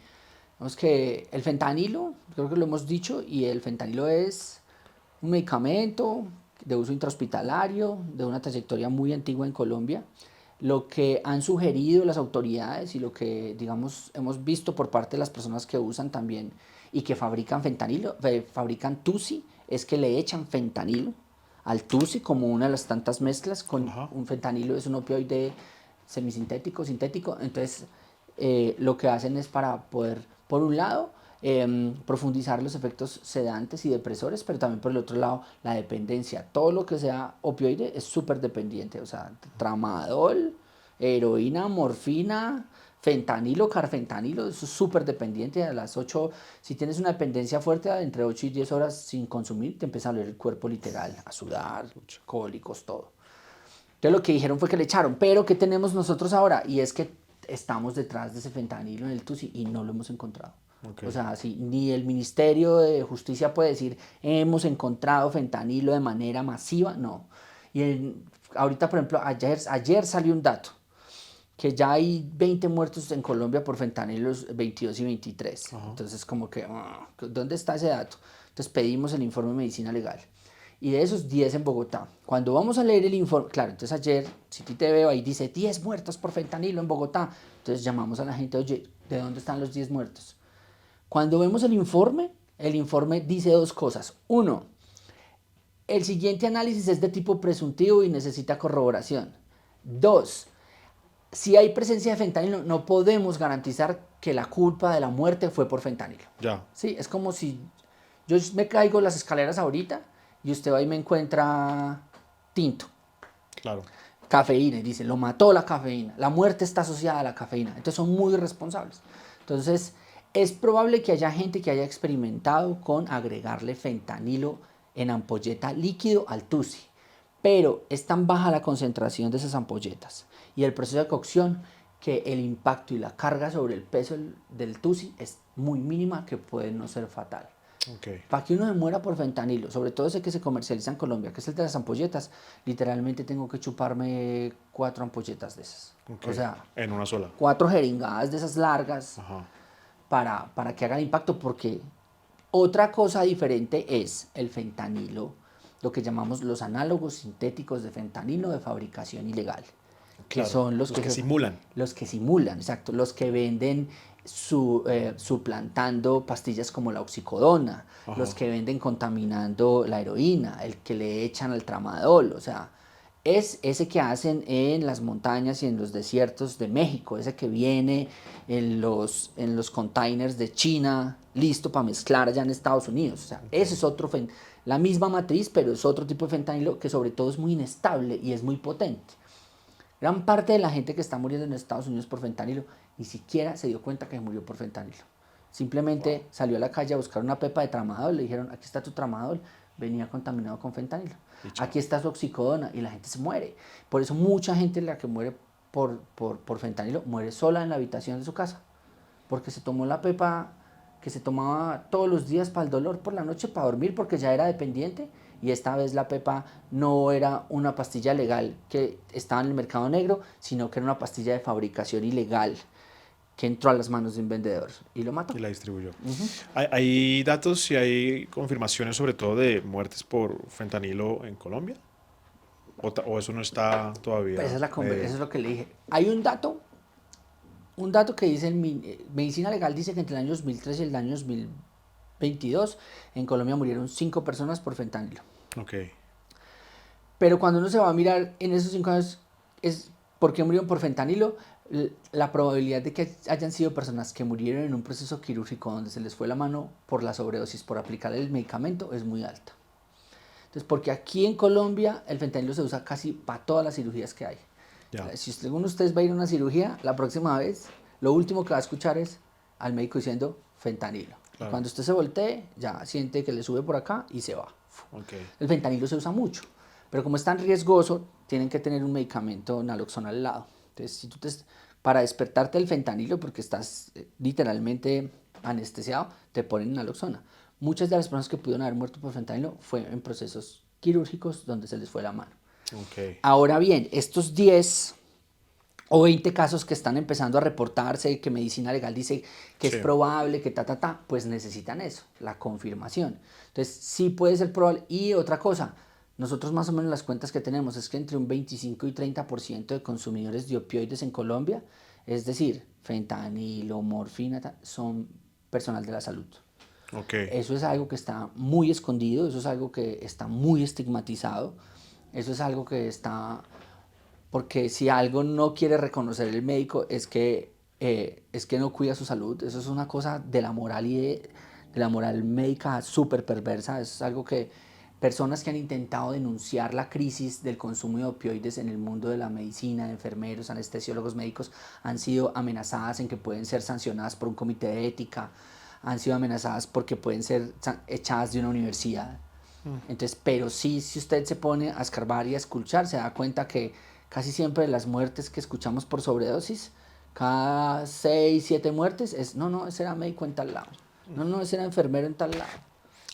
vemos que el fentanilo, creo que lo hemos dicho, y el fentanilo es un medicamento de uso intrahospitalario, de una trayectoria muy antigua en Colombia. lo que han sugerido las autoridades y lo que, digamos, hemos visto por parte de las personas que usan también y que fabrican fentanilo, fabrican TUSI, es que le echan fentanilo al TUSI como una de las tantas mezclas con Ajá. un fentanilo, es un opioide semisintético, sintético. Entonces, lo que hacen es para poder, por un lado, profundizar los efectos sedantes y depresores, pero también por el otro lado, la dependencia. Todo lo que sea opioide es súper dependiente, o sea, tramadol, heroína, morfina, fentanilo, carfentanilo, eso es súper dependiente. A las 8, si tienes una dependencia fuerte, entre 8 y 10 horas sin consumir, te empieza a doler el cuerpo literal, a sudar, cólicos, todo. Entonces lo que dijeron fue que le echaron, pero ¿qué tenemos nosotros ahora? Y es que estamos detrás de ese fentanilo en el TUSI y no lo hemos encontrado. Okay. O sea, si ni el Ministerio de Justicia puede decir hemos encontrado fentanilo de manera masiva, no. Ahorita, por ejemplo, ayer salió un dato, que ya hay 20 muertos en Colombia por fentanilo 22 y 23. Ajá. Entonces, como que, ¿dónde está ese dato? Entonces pedimos el informe de medicina legal. Y de esos 10 en Bogotá. Cuando vamos a leer el informe, claro, entonces ayer, si te veo ahí, dice 10 muertos por fentanilo en Bogotá. Entonces llamamos a la gente, oye, ¿de dónde están los 10 muertos? Cuando vemos el informe dice dos cosas. Uno, el siguiente análisis es de tipo presuntivo y necesita corroboración. Dos, si hay presencia de fentanilo, no podemos garantizar que la culpa de la muerte fue por fentanilo. Ya. Sí, es como si yo me caigo las escaleras ahorita y usted va y me encuentra tinto. Claro. Cafeína, y dice, lo mató la cafeína. La muerte está asociada a la cafeína. Entonces son muy irresponsables. Entonces es probable que haya gente que haya experimentado con agregarle fentanilo en ampolleta líquido al TUSI. Pero es tan baja la concentración de esas ampolletas y el proceso de cocción que el impacto y la carga sobre el peso del TUSI es muy mínima, que puede no ser fatal. Okay. Para que uno se muera por fentanilo, sobre todo ese que se comercializa en Colombia, que es el de las ampolletas, literalmente tengo que chuparme 4 ampolletas de esas. Okay. O sea, en una sola. 4 jeringadas de esas largas. Ajá. Para que haga el impacto, porque otra cosa diferente es el fentanilo, lo que llamamos los análogos sintéticos de fentanilo de fabricación ilegal. Claro, que son los que simulan. Los que simulan, exacto. Los que venden suplantando pastillas como la oxicodona. Ajá. Los que venden contaminando la heroína, el que le echan al tramadol. O sea, es ese que hacen en las montañas y en los desiertos de México, ese que viene en los containers de China, listo para mezclar allá en Estados Unidos. O sea, okay. Ese es otro la misma matriz, pero es otro tipo de fentanilo que sobre todo es muy inestable y es muy potente. Gran parte de la gente que está muriendo en Estados Unidos por fentanilo ni siquiera se dio cuenta que murió por fentanilo. Simplemente salió a la calle a buscar una pepa de tramadol, le dijeron, aquí está tu tramadol, venía contaminado con fentanilo. Aquí está su oxicodona, y la gente se muere. Por eso mucha gente, la que muere por fentanilo, muere sola en la habitación de su casa, porque se tomó la pepa que se tomaba todos los días para el dolor por la noche, para dormir, porque ya era dependiente, y esta vez la pepa no era una pastilla legal que estaba en el mercado negro, sino que era una pastilla de fabricación ilegal que entró a las manos de un vendedor y lo mató. Y la distribuyó. ¿Hay datos y hay confirmaciones sobre todo de muertes por fentanilo en Colombia? ¿O eso no está todavía? Pues eso es lo que le dije. Hay un dato que dice, Medicina Legal dice que entre el año 2013 y el año 2022 en Colombia murieron 5 personas por fentanilo. Ok. Pero cuando uno se va a mirar en esos 5 años, es ¿por qué murieron por fentanilo? La probabilidad de que hayan sido personas que murieron en un proceso quirúrgico donde se les fue la mano por la sobredosis, por aplicar el medicamento, es muy alta. Entonces, porque aquí en Colombia el fentanilo se usa casi para todas las cirugías que hay. Ya. Si alguno de ustedes va a ir a una cirugía, la próxima vez, lo último que va a escuchar es al médico diciendo fentanilo. Claro. Cuando usted se voltee, ya siente que le sube por acá y se va. Okay. El fentanilo se usa mucho, pero como es tan riesgoso, tienen que tener un medicamento naloxona al lado. Entonces, si para despertarte el fentanilo, porque estás literalmente anestesiado, te ponen naloxona. Muchas de las personas que pudieron haber muerto por fentanilo fue en procesos quirúrgicos donde se les fue la mano. Okay. Ahora bien, estos 10 o 20 casos que están empezando a reportarse, que Medicina Legal dice que sí es probable, que pues necesitan eso, la confirmación. Entonces, sí puede ser probable. Y otra cosa, Nosotros más o menos las cuentas que tenemos es que entre un 25 y 30% de consumidores de opioides en Colombia, es decir, fentanilo, morfina, son personal de la salud. Ok. Eso es algo que está muy escondido, eso es algo que está muy estigmatizado, eso es algo que está... Porque si algo no quiere reconocer el médico es que no cuida su salud. Eso es una cosa de la moral de la moral médica súper perversa. Eso es algo que personas que han intentado denunciar la crisis del consumo de opioides en el mundo de la medicina, de enfermeros, anestesiólogos médicos, han sido amenazadas en que pueden ser sancionadas por un comité de ética, han sido amenazadas porque pueden ser echadas de una universidad. Entonces, pero sí, si usted se pone a escarbar y a escuchar, se da cuenta que casi siempre las muertes que escuchamos por sobredosis, cada 6 7 muertes, no, ese era médico en tal lado. No, ese era enfermero en tal lado.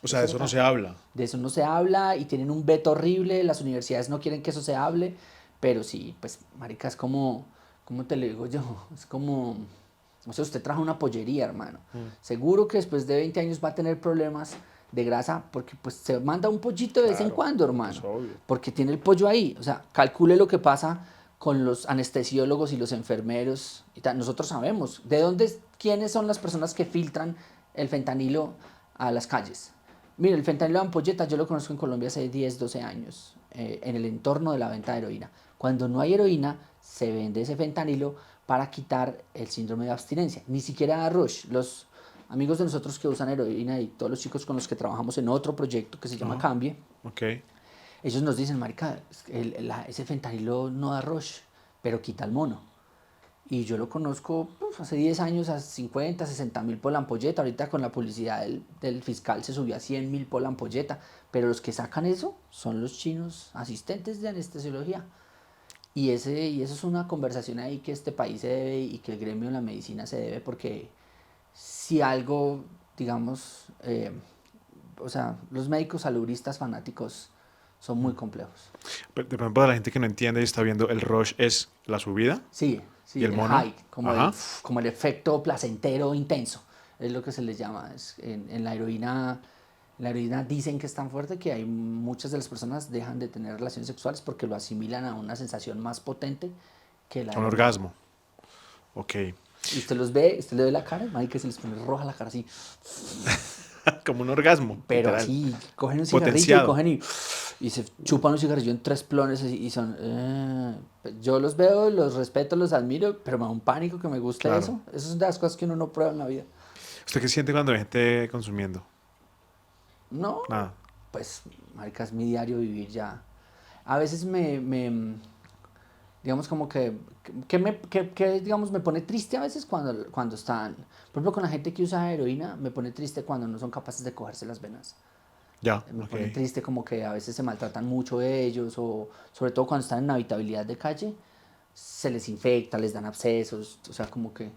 O sea, de Ese era eso no tal. se habla. De eso no se habla y tienen un veto horrible, las universidades no quieren que eso se hable, pero sí, pues, marica, es como, ¿cómo te lo digo yo? Es como, o sea, usted trajo una pollería, hermano. Seguro que después de 20 años va a tener problemas de grasa porque pues se manda un pollito de vez en Claro, cuando, pues hermano, obvio. porque tiene el pollo ahí. O sea, calcule lo que pasa con los anestesiólogos y los enfermeros. Y tal. Nosotros sabemos de dónde, quiénes son las personas que filtran el fentanilo a las calles. Mire, el fentanilo de ampolleta yo lo conozco en Colombia hace 10 12 años, en el entorno de la venta de heroína. Cuando no hay heroína, se vende ese fentanilo para quitar el síndrome de abstinencia. Ni siquiera Rush, los amigos de nosotros que usan heroína y todos los chicos con los que trabajamos en otro proyecto que se llama Ajá. Cambie, Ok. ellos nos dicen, marica, ese fentanilo no da Rush, pero quita el mono. Y yo lo conozco hace 10 años a 50, 60 mil por la ampolleta. Ahorita con la publicidad del fiscal se subió a 100.000 por la ampolleta. Pero los que sacan eso son los chinos asistentes de anestesiología. Y eso es una conversación ahí que este país se debe y que el gremio de la medicina se debe porque si algo, digamos, o sea, los médicos saludistas fanáticos son muy complejos. Pero de pronto para la gente que no entiende y está viendo, el rush es la subida Sí, y sí, el el mono. high, Ajá. como el efecto placentero intenso, es lo que se les llama. En la heroína dicen que es tan fuerte que hay muchas de las personas dejan de tener relaciones sexuales porque lo asimilan a una sensación más potente que la Un heroína. orgasmo. Ok. Y usted los ve, usted le ve la cara, que se les pone roja la cara así. Como un orgasmo, Pero literal. así, cogen un cigarrillo y Potenciado. cogen y se chupan un cigarrillo en 3 plones y son... yo los veo, los respeto, los admiro, pero me da un pánico que me guste Claro. eso. Esas son de las cosas que uno no prueba en la vida. ¿Usted qué siente cuando hay gente consumiendo? No, Nada. pues, marica, es mi diario vivir ya. A veces digamos como digamos, me pone triste a veces cuando están, por ejemplo, con la gente que usa heroína, me pone triste cuando no son capaces de cogerse las venas. Ya, Me ok. pone triste como que a veces se maltratan mucho ellos o sobre todo cuando están en habitabilidad de calle, se les infecta, les dan abscesos, o sea, como que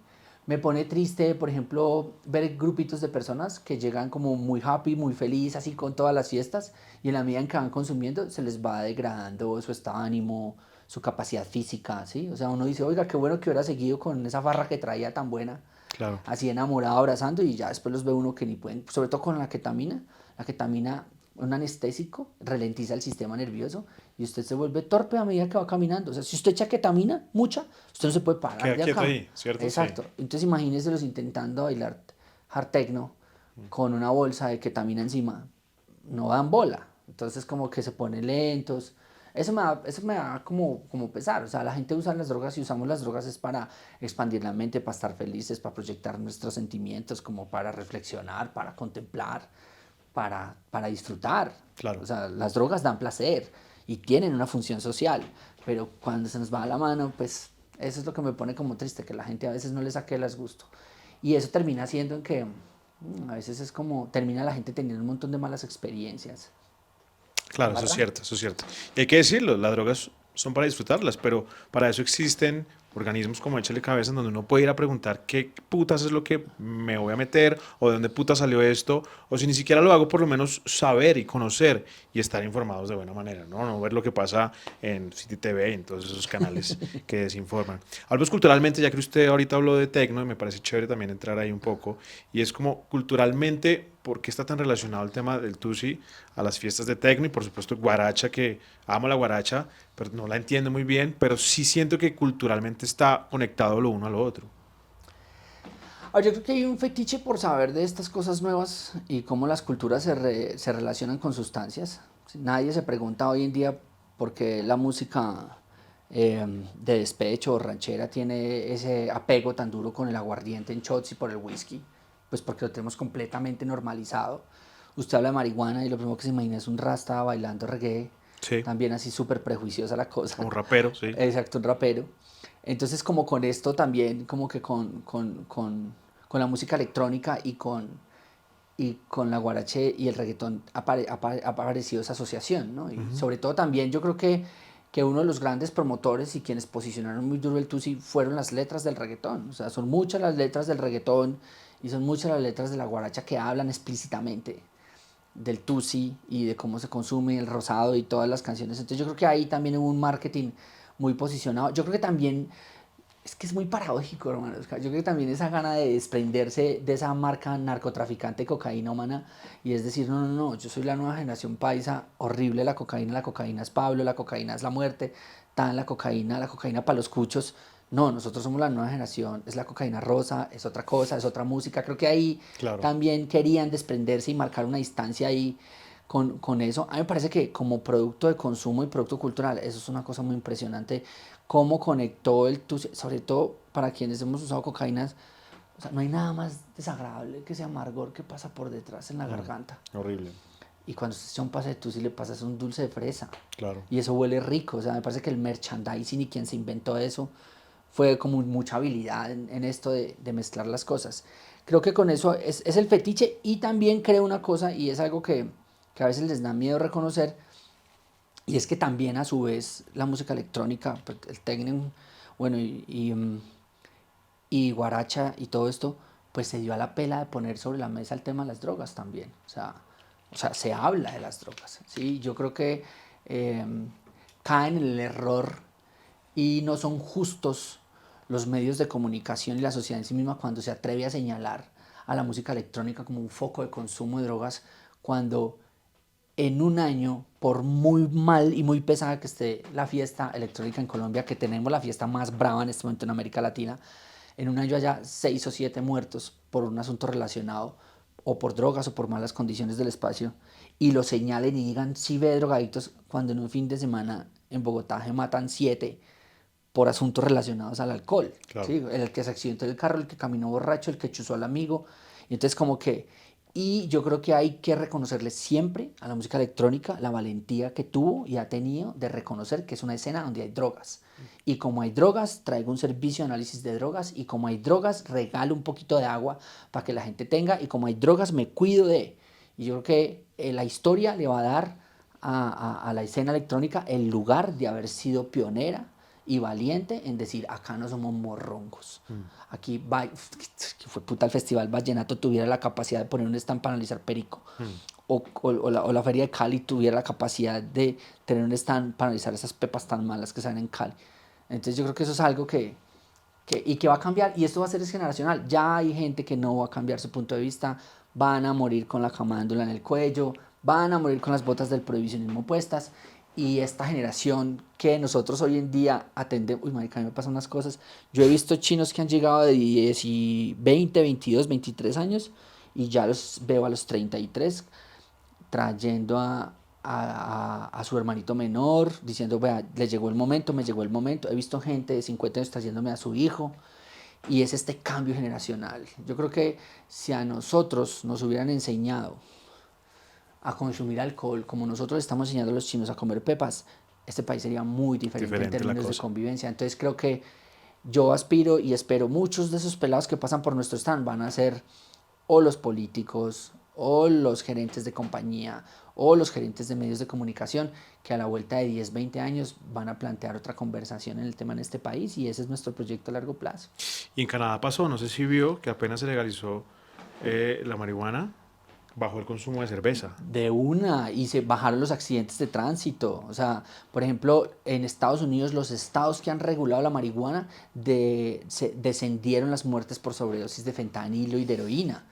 me pone triste, por ejemplo, ver grupitos de personas que llegan como muy happy, muy feliz, así con todas las fiestas y en la medida en que van consumiendo se les va degradando su estado de ánimo, su capacidad física, ¿sí? O sea, uno dice, oiga, qué bueno que hubiera seguido con esa farra que traía tan buena, Claro. así enamorado, abrazando, y ya después los ve uno que ni pueden, sobre todo con la ketamina, un anestésico, ralentiza el sistema nervioso y usted se vuelve torpe a medida que va caminando. O sea, si usted echa ketamina, mucha, usted no se puede parar Queda de quieto acá. ahí, ¿cierto? Sí. Exacto. Entonces imagínense los intentando bailar hard techno con una bolsa de ketamina encima. No dan bola. Entonces como que se ponen lentos. Eso me da como pesar. O sea, la gente usa las drogas y usamos las drogas es para expandir la mente, para estar felices, para proyectar nuestros sentimientos, como para reflexionar, para contemplar, para disfrutar. Claro. O sea, las drogas dan placer y tienen una función social, pero cuando se nos va a la mano, pues eso es lo que me pone como triste, que la gente a veces no le saque el gusto. Y eso termina haciendo en que a veces es como, termina la gente teniendo un montón de malas experiencias. Claro, eso es ¿Verdad? cierto, eso es cierto. Y hay que decirlo, las drogas son para disfrutarlas, pero para eso existen organismos como Échale Cabeza, en donde uno puede ir a preguntar qué putas es lo que me voy a meter, o de dónde putas salió esto, o si ni siquiera lo hago, por lo menos saber y conocer y estar informados de buena manera, ¿no? No ver lo que pasa en City TV y en todos esos canales que desinforman. Hablamos culturalmente, ya que usted ahorita habló de tecno, y me parece chévere también entrar ahí un poco, y es como culturalmente. ¿por qué está tan relacionado el tema del tusi a las fiestas de tecno? Y por supuesto guaracha, que amo la guaracha, pero no la entiendo muy bien, pero sí siento que culturalmente está conectado lo uno a lo otro. Yo creo que hay un fetiche por saber de estas cosas nuevas y cómo las culturas se relacionan con sustancias. Nadie se pregunta hoy en día por qué la música de despecho o ranchera tiene ese apego tan duro con el aguardiente en shots y por el whisky. Pues porque lo tenemos completamente normalizado. Usted habla de marihuana y lo primero que se imagina es un rasta bailando reggae, Sí, también así súper prejuiciosa la como cosa. un rapero, sí. Exacto, un rapero. Entonces como con esto también, como que con la música electrónica y con la guarache y el reggaetón ha aparecido esa asociación, ¿no? Y Ujú. sobre todo también yo creo que uno de los grandes promotores y quienes posicionaron muy duro el Tusi fueron las letras del reggaetón. O sea, son muchas las letras del reggaetón y son muchas las letras de la guaracha que hablan explícitamente del Tusi y de cómo se consume el rosado y todas las canciones. Entonces yo creo que ahí también hubo un marketing muy posicionado. Yo creo que también es que es muy paradójico, hermano. Yo creo que también esa gana de desprenderse de esa marca narcotraficante cocainómana y es decir, no, no, no, yo soy la nueva generación paisa, horrible la cocaína es Pablo, la cocaína es la muerte, tan la cocaína para los cuchos. No, nosotros somos la nueva generación, es la cocaína rosa, es otra cosa, es otra música. Creo que ahí Claro. también querían desprenderse y marcar una distancia ahí con eso. A mí me parece que como producto de consumo y producto cultural, eso es una cosa muy impresionante, cómo conectó sobre todo para quienes hemos usado cocaínas, o sea, no hay nada más desagradable que ese amargor que pasa por detrás en la Mm, garganta. horrible, Y cuando se echa un pase de tusi le pasas un dulce de fresa. claro. Y eso huele rico. O sea, me parece que el merchandising y quien se inventó eso fue como mucha habilidad en esto de mezclar las cosas. Creo que con eso es el fetiche y también creo una cosa y es algo que a veces les da miedo reconocer y es que también a su vez la música electrónica, pues, el techno, bueno, y guaracha y todo esto, pues se dio a la pela de poner sobre la mesa el tema de las drogas también. O sea se habla de las drogas. ¿Sí? Yo creo que eh, caen en el error y no son justos los medios de comunicación y la sociedad en sí misma cuando se atreve a señalar a la música electrónica como un foco de consumo de drogas cuando en un año, por muy mal y muy pesada que esté la fiesta electrónica en Colombia, que tenemos la fiesta más brava en este momento en América Latina, en un año haya 6 o 7 muertos por un asunto relacionado o por drogas o por malas condiciones del espacio, y lo señalen y digan, sí ve drogadictos, cuando en un fin de semana en Bogotá se matan 7 por asuntos relacionados al alcohol. Claro. ¿Sí? El que se accidentó el carro, el que caminó borracho, el que chuzó al amigo. Y entonces como que... Y yo creo que hay que reconocerle siempre a la música electrónica la valentía que tuvo y ha tenido de reconocer que es una escena donde hay drogas. Y como hay drogas, traigo un servicio de análisis de drogas. Y como hay drogas, regalo un poquito de agua para que la gente tenga. Y como hay drogas, me cuido de... Y yo creo que la historia le va a dar a la escena electrónica el lugar de haber sido pionera y valiente en decir, acá no somos morroncos. Mm, Aquí, que fue puta el Festival Vallenato tuviera la capacidad de poner un stand para analizar perico. mm, O la Feria de Cali tuviera la capacidad de tener un stand para analizar esas pepas tan malas que salen en Cali. Entonces yo creo que eso es algo que va a cambiar y esto va a ser generacional. Ya hay gente que no va a cambiar su punto de vista, van a morir con la camándula en el cuello, van a morir con las botas del prohibicionismo puestas y esta generación que nosotros hoy en día atendemos, uy marica, a mí me pasan unas cosas, yo he visto chinos que han llegado de 10 y 20, 22, 23 años y ya los veo a los 33 trayendo a su hermanito menor, diciendo, vea, le llegó el momento, me llegó el momento. He visto gente de 50 años trayéndome a su hijo. Y es este cambio generacional. Yo creo que si a nosotros nos hubieran enseñado a consumir alcohol como nosotros estamos enseñando a los chinos a comer pepas, este país sería muy diferente en diferente la términos de cosa. convivencia. Entonces creo que yo aspiro y espero muchos de esos pelados que pasan por nuestro stand van a ser o los políticos o los gerentes de compañía o los gerentes de medios de comunicación que a la vuelta de 10, 20 años van a plantear otra conversación en el tema en este país y ese es nuestro proyecto a largo plazo. Y en Canadá pasó, no sé si vio que apenas se legalizó la marihuana, bajó el consumo de cerveza. De una, y se bajaron los accidentes de tránsito. O sea, por ejemplo, en Estados Unidos, los estados que han regulado la marihuana descendieron las muertes por sobredosis de fentanilo y de heroína.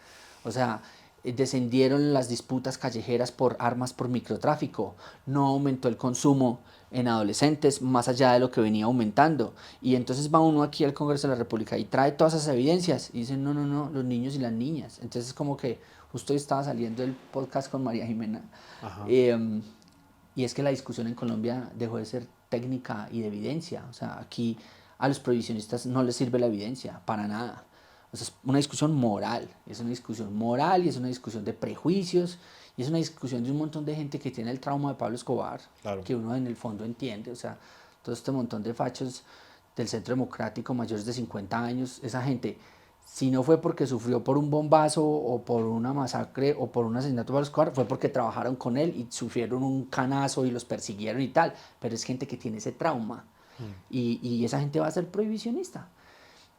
O sea, descendieron las disputas callejeras por armas por microtráfico, no aumentó el consumo en adolescentes más allá de lo que venía aumentando. Y entonces va uno aquí al Congreso de la República y trae todas esas evidencias y dicen, no, no, no, los niños y las niñas. Entonces es como que justo hoy estaba saliendo el podcast con María Jimena. Y es que la discusión en Colombia dejó de ser técnica y de evidencia. O sea, aquí a los prohibicionistas no les sirve la evidencia, para nada. O sea, es una discusión moral, es una discusión moral y es una discusión de prejuicios y es una discusión de un montón de gente que tiene el trauma de Pablo Escobar, claro, que uno en el fondo entiende. O sea, todo este montón de fachos del Centro Democrático mayores de 50 años, esa gente, si no fue porque sufrió por un bombazo o por una masacre o por un asesinato de Pablo Escobar, fue porque trabajaron con él y sufrieron un canazo y los persiguieron y tal, pero es gente que tiene ese trauma y esa gente va a ser prohibicionista.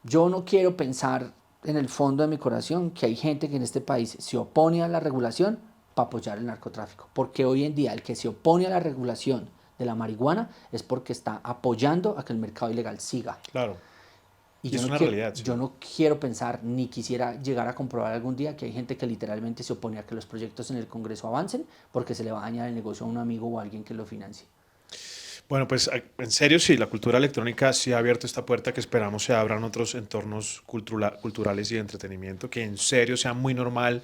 Yo no quiero pensar en el fondo de mi corazón que hay gente que en este país se opone a la regulación para apoyar el narcotráfico, porque hoy en día el que se opone a la regulación de la marihuana es porque está apoyando a que el mercado ilegal siga. Claro. Y es una realidad. Sí. Yo no quiero pensar ni quisiera llegar a comprobar algún día que hay gente que literalmente se opone a que los proyectos en el Congreso avancen porque se le va a dañar el negocio a un amigo o a alguien que lo financie. Bueno, pues en serio sí, la cultura electrónica sí ha abierto esta puerta que esperamos se abran otros entornos culturales y de entretenimiento, que en serio sea muy normal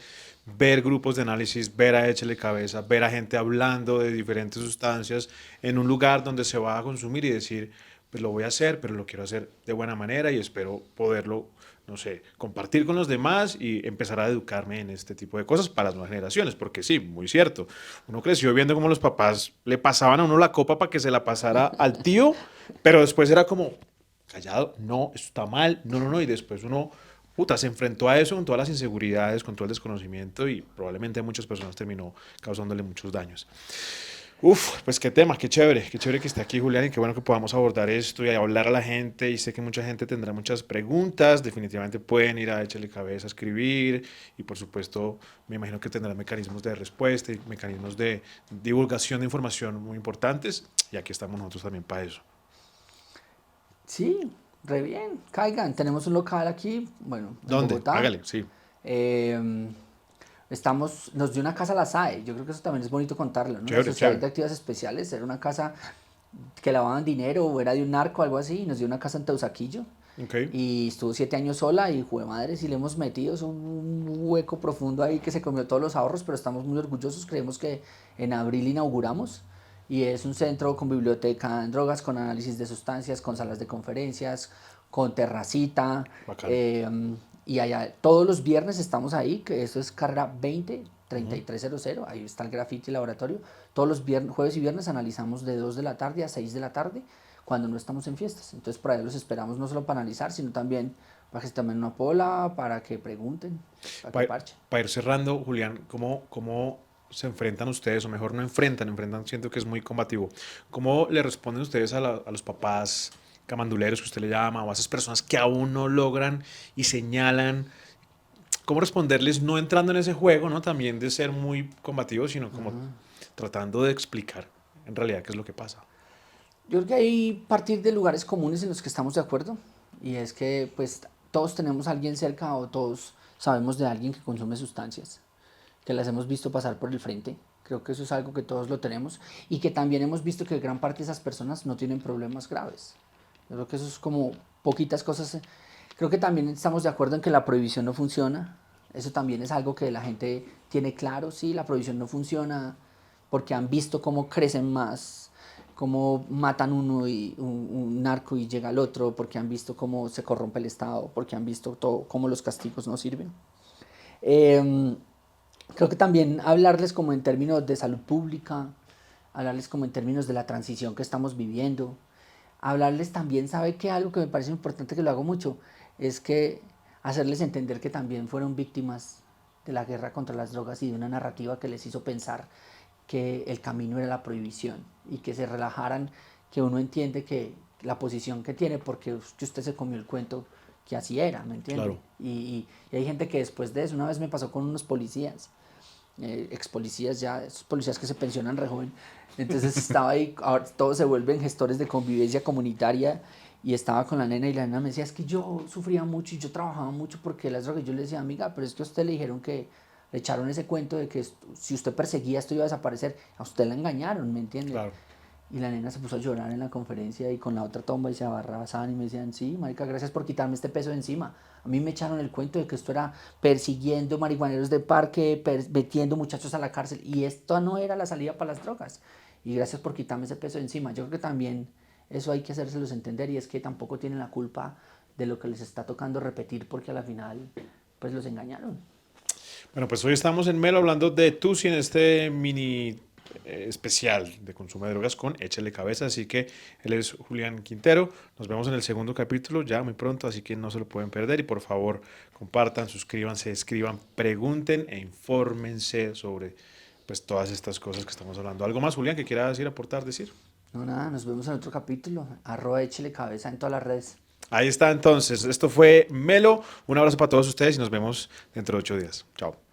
ver grupos de análisis, ver a Échele Cabeza, ver a gente hablando de diferentes sustancias en un lugar donde se va a consumir y decir, pues lo voy a hacer, pero lo quiero hacer de buena manera y espero poderlo, no sé, compartir con los demás y empezar a educarme en este tipo de cosas para las nuevas generaciones, porque sí, muy cierto, uno creció viendo cómo los papás le pasaban a uno la copa para que se la pasara al tío, pero después era como, callado, no, esto está mal, no, no, no, y después uno, puta, se enfrentó a eso con todas las inseguridades, con todo el desconocimiento y probablemente a muchas personas terminó causándole muchos daños. Uf, pues qué tema, qué chévere que esté aquí Julián y qué bueno que podamos abordar esto y hablar a la gente y sé que mucha gente tendrá muchas preguntas, definitivamente pueden ir a Échale Cabeza a escribir y por supuesto me imagino que tendrán mecanismos de respuesta y mecanismos de divulgación de información muy importantes y aquí estamos nosotros también para eso. Sí, re bien, caigan, tenemos un local aquí, bueno, en ¿Dónde? Bogotá. Hágale, sí. Nos dio una casa a la SAE, yo creo que eso también es bonito contarlo, ¿no? Chévere, La Sociedad chévere. de Actividades Especiales era una casa que lavaban dinero o era de un narco o algo así, y nos dio una casa en Teusaquillo. Okay. Y estuvo 7 años sola y jue madre, si le hemos metido, es un hueco profundo ahí que se comió todos los ahorros, pero estamos muy orgullosos, creemos que en abril inauguramos y es un centro con biblioteca en drogas, con análisis de sustancias, con salas de conferencias, con terracita. Y allá todos los viernes estamos ahí, que eso es carrera 20 3300, ahí está el graffiti laboratorio. Todos los viernes, jueves y viernes analizamos de 2 de la tarde a 6 de la tarde cuando no estamos en fiestas. Entonces por ahí los esperamos no solo para analizar, sino también para que se tomen una pola, para que pregunten, para que parchen. Para ir cerrando, Julián, ¿cómo se enfrentan ustedes, o mejor no enfrentan, siento que es muy combativo. ¿Cómo le responden ustedes a los papás camanduleros que usted le llama, o a esas personas que aún no logran y señalan? ¿Cómo responderles no entrando en ese juego, ¿no? También de ser muy combativo, sino como tratando de explicar en realidad qué es lo que pasa? Yo creo que hay partir de lugares comunes en los que estamos de acuerdo, y es que pues todos tenemos a alguien cerca o todos sabemos de alguien que consume sustancias, que las hemos visto pasar por el frente. Creo que eso es algo que todos lo tenemos y que también hemos visto que gran parte de esas personas no tienen problemas graves. Yo creo que eso es como poquitas cosas. Creo que también estamos de acuerdo en que la prohibición no funciona. Eso también es algo que la gente tiene claro. Sí, la prohibición no funciona porque han visto cómo crecen más, cómo matan uno y un narco y llega el otro, porque han visto cómo se corrompe el Estado, porque han visto todo, cómo los castigos no sirven. Creo que también hablarles como en términos de salud pública, hablarles como en términos de la transición que estamos viviendo, hablarles también, ¿sabe qué? Algo que me parece importante que lo hago mucho, es que hacerles entender que también fueron víctimas de la guerra contra las drogas y de una narrativa que les hizo pensar que el camino era la prohibición y que se relajaran, que uno entiende que la posición que tiene porque usted se comió el cuento que así era, ¿me entiende? Claro. Y hay gente que después de eso, una vez me pasó con unos policías, ex policías ya, esos policías que se pensionan re joven, entonces estaba ahí, ahora todos se vuelven gestores de convivencia comunitaria y estaba con la nena y la nena me decía, es que yo sufría mucho y yo trabajaba mucho porque las drogas, yo le decía, amiga, pero es que a usted le dijeron que Le echaron ese cuento de que si usted perseguía esto iba a desaparecer. A usted la engañaron, ¿me entiende? Claro. Y la nena se puso a llorar en la conferencia y con la otra tomba y se abrazaban y me decían, sí, marica, gracias por quitarme este peso de encima. A mí me echaron el cuento de que esto era persiguiendo marihuaneros de parque, metiendo muchachos a la cárcel y esto no era la salida para las drogas. Y gracias por quitarme ese peso de encima. Yo creo que también eso hay que hacérselos entender y es que tampoco tienen la culpa de lo que les está tocando repetir porque a la final pues los engañaron. Bueno, pues hoy estamos en Melo hablando de Tusi en este mini especial de consumo de drogas con Échale Cabeza. Así que él es Julián Quintero. Nos vemos en el segundo capítulo ya muy pronto, así que no se lo pueden perder. Y por favor, compartan, suscríbanse, escriban, pregunten e infórmense sobre pues todas estas cosas que estamos hablando. ¿Algo más, Julián, que quiera decir, aportar, decir? No, nada, nos vemos en otro capítulo. @ Échele Cabeza en todas las redes. Ahí está entonces. Esto fue Melo. Un abrazo para todos ustedes y nos vemos dentro de 8 días. Chao.